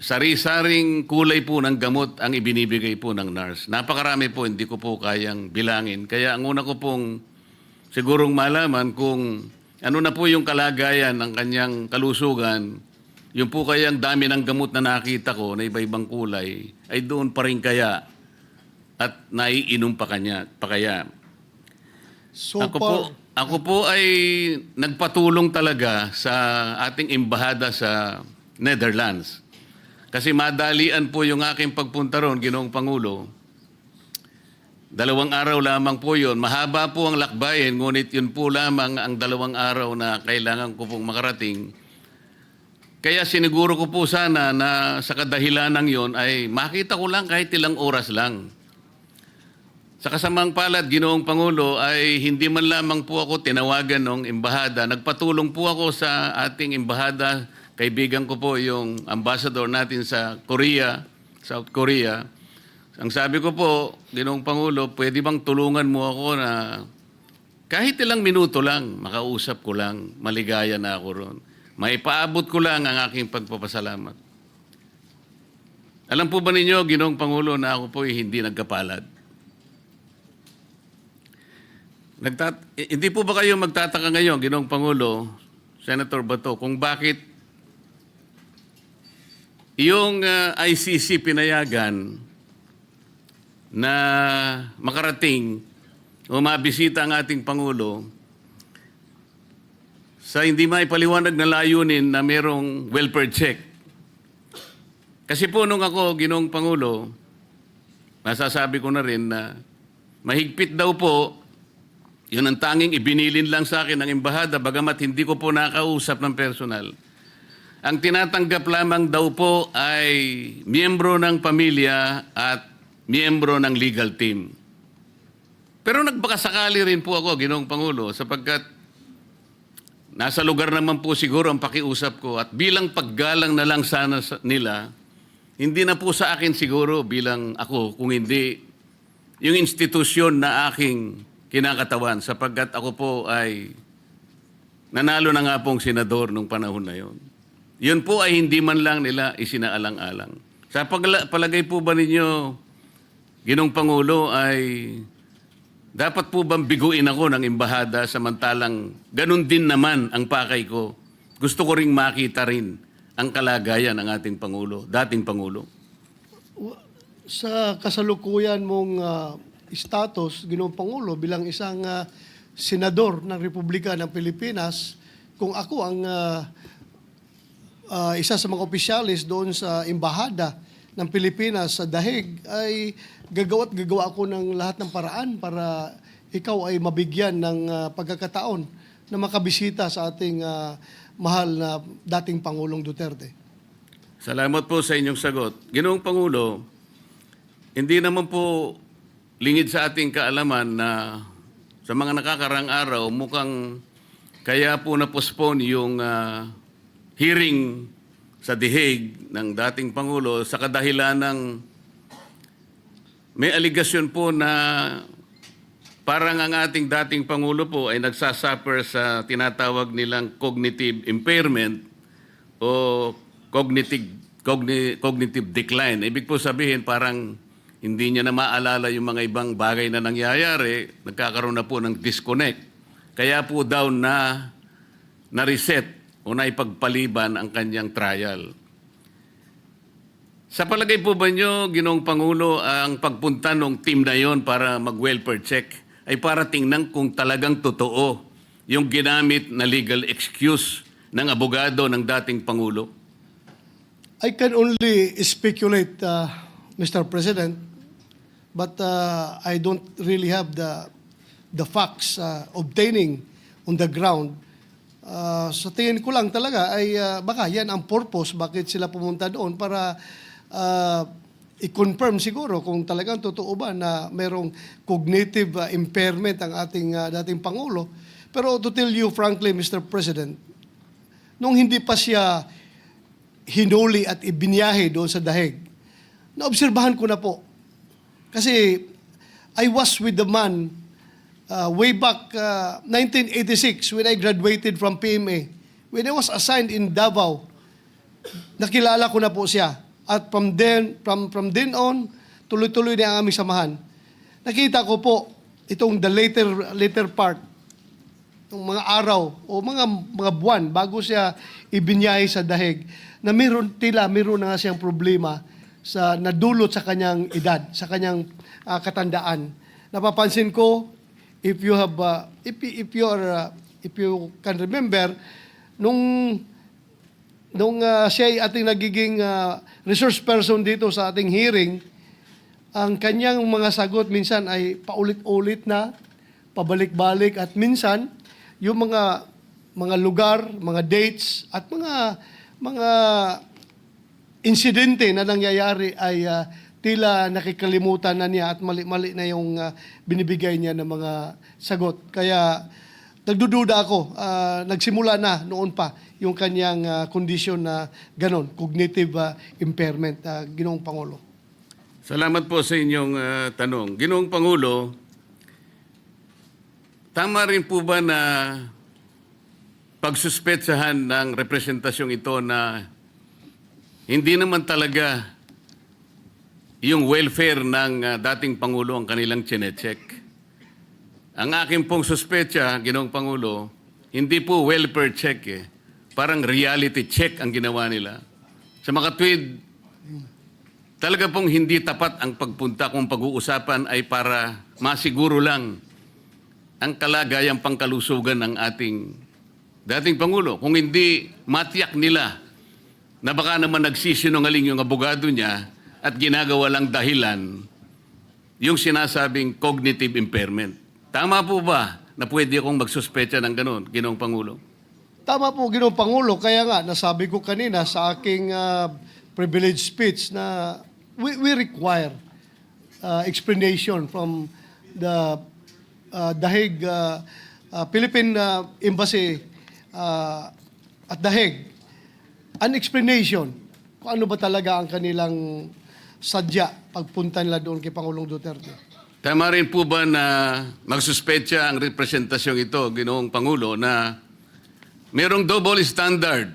sari-saring kulay po ng gamot ang ibinibigay po ng nurse. Napakarami po, hindi ko po kayang bilangin. Kaya ang una ko pong sigurong malaman kung ano na po yung kalagayan ng kanyang kalusugan, yung po kayang dami ng gamot na nakita ko na iba-ibang kulay, ay doon pa rin kaya at naiinom pa kaya. So Ako po ay nagpatulong talaga sa ating embahada sa Netherlands. Kasi madalian po yung aking pagpunta ron, Ginoong Pangulo. 2 araw lamang po yun. Mahaba po ang lakbayin, ngunit yun po lamang ang 2 araw na kailangan ko pong makarating. Kaya siniguro ko po sana na sa kadahilanang yon ay makita ko lang kahit ilang oras lang. Sa kasamang palad, Ginoong Pangulo, ay hindi man lamang po ako tinawagan ng embahada. Nagpatulong po ako sa ating embahada. Kaibigan ko po yung ambassador natin sa Korea, South Korea. Ang sabi ko po, Ginoong Pangulo, pwede bang tulungan mo ako na kahit ilang minuto lang, makausap ko lang, maligaya na ako ron. Maipaabot ko lang ang aking pagpapasalamat. Alam po ba ninyo, Ginoong Pangulo, na ako po ay hindi nagkapalad? Hindi po ba kayo magtataka ngayon, Ginoong Pangulo, Senator Bato, kung bakit yung ICC pinayagan na makarating o mabisita ang ating Pangulo sa hindi maipaliwanag na layunin na merong welfare check. Kasi po nung ako, Ginoong Pangulo, masasabi ko na rin na mahigpit daw po, yun ang tanging ibinilin lang sa akin ng embahada, bagamat hindi ko po nakausap ng personal. Ang tinatanggap lamang daw po ay miyembro ng pamilya at miyembro ng legal team. Pero nagbakasakali rin po ako, Ginoong Pangulo, sapagkat nasa lugar naman po siguro ang pakiusap ko at bilang paggalang na lang sana nila, hindi na po sa akin siguro bilang ako, kung hindi yung institusyon na aking kinakatawan, sapagkat ako po ay nanalo na nga pong senador nung panahon na yon. Yun po ay hindi man lang nila isinaalang-alang. Sa palagay po ba ninyo, Ginoong Pangulo, ay dapat po bang biguin ako ng embahada samantalang ganun din naman ang pakay ko? Gusto ko ring makita rin ang kalagayan ng ating Pangulo, dating Pangulo. Sa kasalukuyan mong status, Ginoong Pangulo, bilang isang senador ng Republika ng Pilipinas, kung ako ang isa sa mga opisyalis doon sa embahada ng Pilipinas sa Dahig, ay gagawa ako ng lahat ng paraan para ikaw ay mabigyan ng pagkakataon na makabisita sa ating mahal na dating Pangulong Duterte. Salamat po sa inyong sagot. Ginoong Pangulo, hindi naman po lingid sa ating kaalaman na sa mga nakakarang araw, mukhang kaya po na-postpone yung hearing sa The Hague ng dating Pangulo sa kadahilan ng may aligasyon po na parang ang ating dating Pangulo po ay nagsasuffer sa tinatawag nilang cognitive impairment o cognitive decline. Ibig po sabihin parang hindi niya na maalala yung mga ibang bagay na nangyayari, nagkakaroon na po ng disconnect. Kaya po daw na-reset o naipagpaliban ang kanyang trial. Sa palagay po ba niyo, Ginoong Pangulo, ang pagpunta ng team na yon para mag-welfare check ay para tingnan kung talagang totoo yung ginamit na legal excuse ng abogado ng dating Pangulo? I can only speculate, Mr. President, but I don't really have the facts obtaining on the ground. Sa tingin ko lang talaga ay baka yan ang purpose bakit sila pumunta doon para i-confirm siguro kung talagang totoo ba na merong cognitive impairment ang ating dating Pangulo. Pero to tell you frankly, Mr. President, nung hindi pa siya hinuli at ibinyahe doon sa Dahig, naobserbahan ko na po. Kasi I was with the man way back 1986 when I graduated from PMA. When I was assigned in Davao, nakilala ko na po siya. At from then on, tuloy-tuloy na ang aming samahan. Nakita ko po itong the later part mga araw o mga buwan bago siya ibinyahe sa dahig na meron na nga siyang problema sa nadulot sa kanyang edad, sa kanyang katandaan. Napapansin ko, if you can remember, nung siya ay ating nagiging resource person dito sa ating hearing, ang kanyang mga sagot minsan ay paulit-ulit na, pabalik-balik, at minsan yung mga lugar, mga dates, at mga insidente na nangyayari ay tila nakikalimutan na niya at mali-mali na yung binibigay niya ng mga sagot. Kaya nagdududa ako, nagsimula na noon pa yung kanyang kondisyon na ganon, cognitive impairment, Ginoong Pangulo. Salamat po sa inyong tanong. Ginoong Pangulo, tama rin po ba na pagsuspetsahan ng representasyong ito na hindi naman talaga yung welfare ng dating Pangulo ang kanilang chinecheck? Ang akin pong suspetsa, Ginoong Pangulo, hindi po welfare check eh. Parang reality check ang ginawa nila. Sa makatwid, talaga pong hindi tapat ang pagpunta kung pag-uusapan ay para masiguro lang ang kalagayang pangkalusugan ng ating dating Pangulo. Kung hindi matiyak nila na baka naman nagsisinungaling yung abogado niya at ginagawa lang dahilan yung sinasabing cognitive impairment. Tama po ba na pwede akong magsuspecha ng ganun, Ginoong Pangulo? Tama po, Ginoong Pangulo. Kaya nga, nasabi ko kanina sa aking privilege speech na we require explanation from the Dahig, Philippine Embassy at Dahig. An explanation kung ano ba talaga ang kanilang sadya pagpunta nila doon kay Pangulong Duterte. Tama rin po ba na magsuspecha ang representasyong ito, Ginoong Pangulo, na merong double standard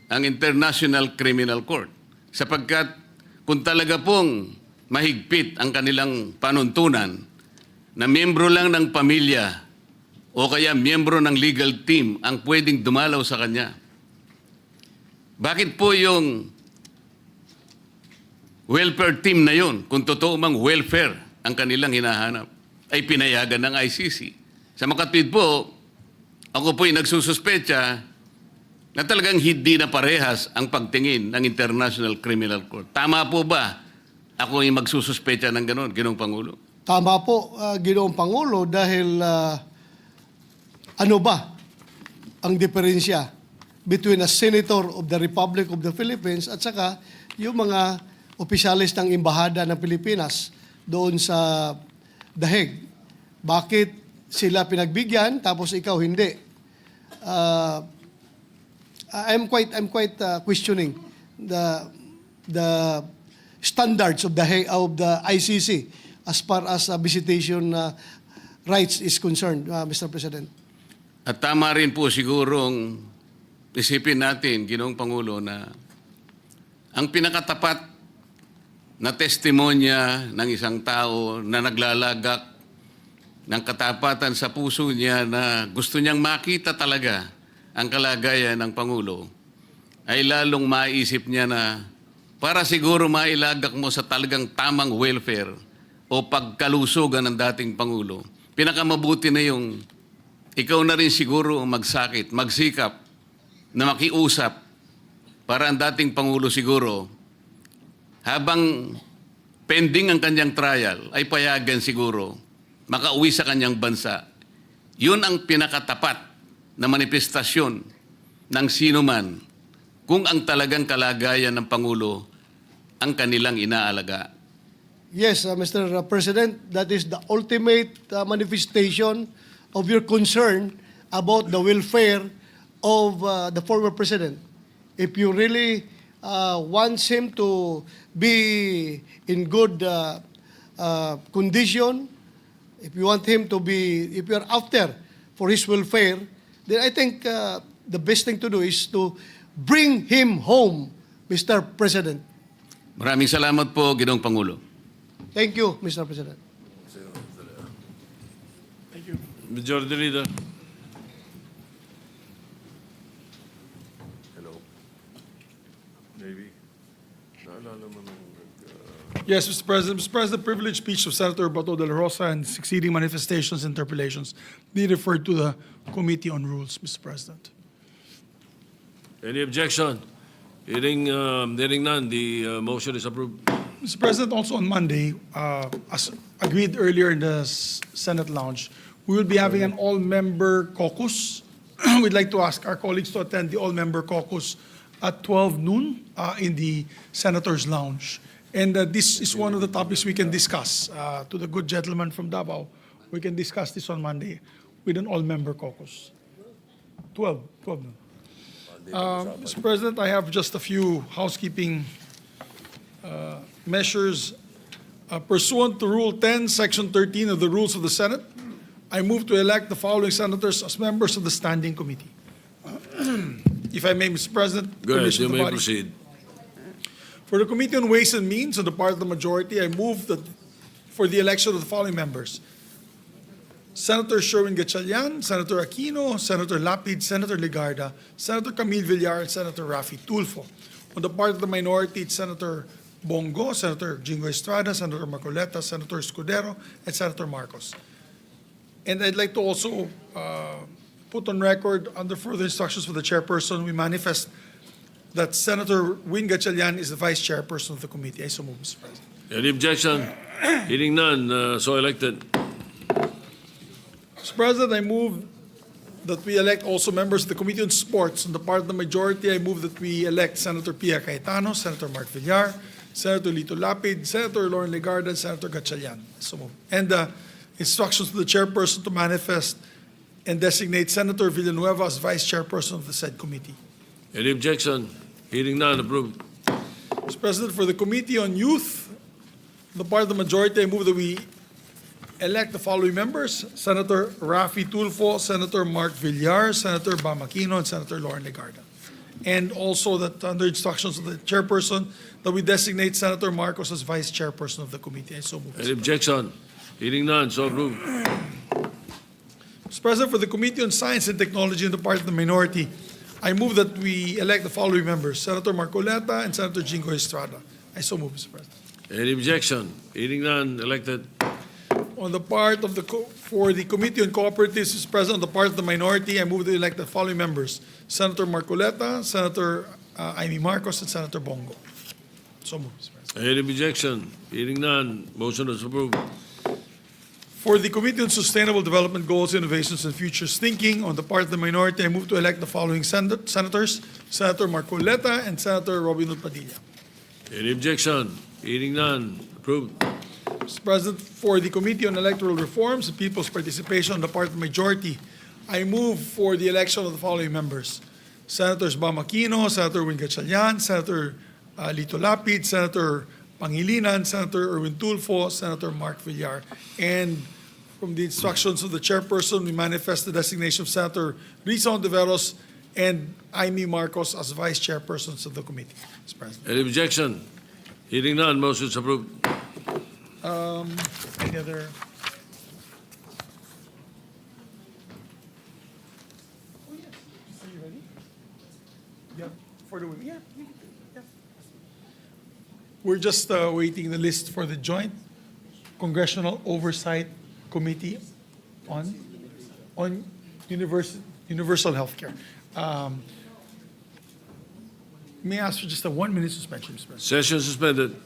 ang International Criminal Court sapagkat kung talaga pong mahigpit ang kanilang panuntunan na miyembro lang ng pamilya o kaya miyembro ng legal team ang pwedeng dumalaw sa kanya, bakit po yung welfare team na yun, kung totoo mang welfare ang kanilang hinahanap, ay pinayagan ng ICC? Sa makatwid po, ako po'y nagsususpecha na talagang hindi na parehas ang pagtingin ng International Criminal Court. Tama po ba ako ay magsususpecha ng gano'n, Ginoong Pangulo? Tama po, Ginoong Pangulo, dahil ano ba ang diferensya between a senator of the Republic of the Philippines at saka yung mga opisyalis ng Embahada ng Pilipinas doon sa Dahig? Bakit sila pinagbigyan tapos ikaw hindi? I'm quite questioning the standards of the ICC as far as visitation rights is concerned, Mr. President. At tama rin po sigurong isipin natin, Ginoong Pangulo, na ang pinakatapat na testimonya ng isang tao na naglalagak ng katapatan sa puso niya na gusto niyang makita talaga ang kalagayan ng Pangulo, ay lalong maisip niya na para siguro mailagak mo sa talagang tamang welfare o pagkalusugan ng dating Pangulo, pinakamabuti na yung ikaw na rin siguro magsakit, magsikap na makiusap para ang dating Pangulo siguro habang pending ang kanyang trial ay payagan siguro makauwi sa kanyang bansa. Yun ang pinakatapat na manifestasyon ng sino man kung ang talagang kalagayan ng Pangulo ang kanilang inaalaga. Yes, Mr. President, that is the ultimate manifestation of your concern about the welfare of the former president. If you really want him to be in good condition, if you want him to be, if you're after for his welfare, then I think the best thing to do is to bring him home, Mr. President. Maraming salamat po, Ginoong Pangulo. Thank you, Mr. President. Majority Leader. Maybe. Naalala mo nung Yes, Mr. President. Mr. President, the privileged speech of Senator Bato de la Rosa and succeeding manifestations and interpellations be referred to the Committee on Rules, Mr. President. Any objection? Hearing none, the motion is approved. Mr. President, also on Monday, as agreed earlier in the Senate lounge, we will be having an all-member caucus. We'd like to ask our colleagues to attend the all-member caucus at 12 noon in the Senator's lounge. And this is one of the topics we can discuss. To the good gentleman from Davao, we can discuss this on Monday with an all-member caucus. 12 noon. Mr. President, I have just a few housekeeping measures. Pursuant to Rule 10, Section 13 of the Rules of the Senate, I move to elect the following senators as members of the Standing Committee. If I may, Mr. President. Go ahead, permission you of the may body. proceed. For the Committee on Ways and Means, on the part of the majority, I move that for the election of the following members: Senator Sherwin Gatchalian, Senator Aquino, Senator Lapid, Senator Legarda, Senator Camille Villar, and Senator Raffy Tulfo. On the part of the minority, it's Senator Bongo, Senator Jingo Estrada, Senator Marcoleta, Senator Escudero, and Senator Marcos. And I'd like to also put on record, under further instructions for the chairperson, we manifest that Senator Win Gatchalian is the vice chairperson of the committee. I so move, Mr. President. Any objection? Hearing none, so elected. Mr. President, I move that we elect also members of the Committee on Sports. On the part of the majority, I move that we elect Senator Pia Cayetano, Senator Mark Villar, Senator Lito Lapid, Senator Lauren Legarda, and Senator Gatchalian. So move. And instructions to the chairperson to manifest and designate Senator Villanueva as vice chairperson of the said committee. Any objection? Hearing none, approved. Mr. President, for the Committee on Youth, on the part of the majority, I move that we elect the following members: Senator Raffy Tulfo, Senator Mark Villar, Senator Bam Aquino, and Senator Lauren Legarda. And also that under instructions of the chairperson, that we designate Senator Marcos as vice chairperson of the committee. I so move. Any objection? Hearing none, so approved. Mr. President, for the Committee on Science and Technology on the part of the minority, I move that we elect the following members: Senator Marcoleta and Senator Jingo Estrada. I so move, Mr. President. Any objection? Hearing none, elected. On the part of for the Committee on Cooperatives, Mr. President, on the part of the minority, I move to elect the following members: Senator Marcoleta, Senator Amy Marcos, and Senator Bongo. So move, Mr. President. Any objection? Hearing none, motion is approved. For the Committee on Sustainable Development Goals, Innovations, and Futures Thinking, on the part of the minority, I move to elect the following senators: Senator Marcoleta and Senator Robin Hood Padilla. Any objection? Hearing none, approved. Mr. President, for the Committee on Electoral Reforms and People's Participation on the part of the majority, I move for the election of the following members: Senators Bam Aquino, Senator Win Gatchalian, Senator Lito Lapid, Senator Pangilinan, Senator Erwin Tulfo, Senator Mark Villar. And from the instructions of the chairperson, we manifest the designation of Senator Risa Ontiveros and Amy Marcos as vice chairpersons of the committee, Mr. President. Any objection? Hearing none, motion is approved. Any other? Are you ready? Yeah, for the women. Yeah. We're just waiting the list for the Joint Congressional Oversight Committee on universal health care. May I ask for just a 1-minute suspension, Mr. President? Session suspended.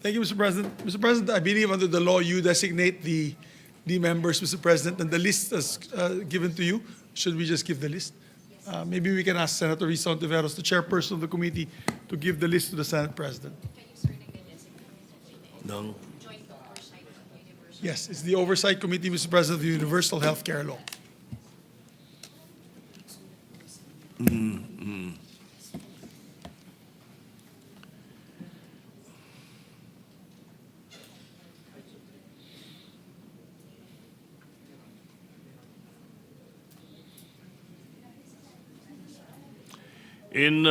Thank you, Mr. President. Mr. President, I believe under the law, you designate the members, Mr. President, and the list is given to you. Should we just give the list? Maybe we can ask Senator Risa Ontiveros, the chairperson of the committee, to give the list to the Senate President. No. Yes, it's the Oversight Committee, Mr. President, of the Universal Healthcare Law. In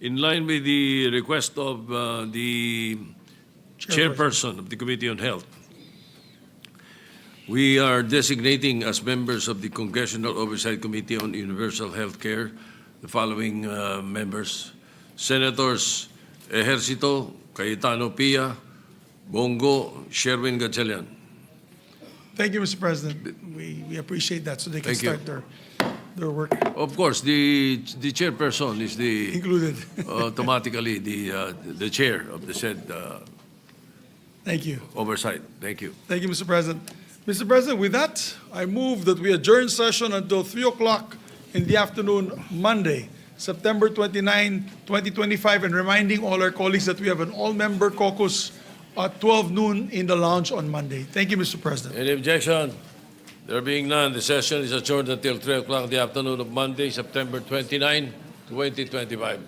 in line with the request of the chairperson of the Committee on Health, we are designating as members of the Congressional Oversight Committee on Universal Health Care the following members: Senators Ejercito, Cayetano Pia, Bongo, Sherwin Gatchalian. Thank you, Mr. President. We appreciate that so they can Thank you. start their work. Of course, the chairperson is the Included. automatically the chair of the said Thank you. oversight. Thank you. Thank you, Mr. President. Mr. President, with that, I move that we adjourn session until 3 o'clock in the afternoon, Monday, September 29, 2025, and reminding all our colleagues that we have an all-member caucus at 12 noon in the lounge on Monday. Thank you, Mr. President. Any objection? There being none, the session is adjourned until 3 o'clock in the afternoon of Monday, September 29, 2025.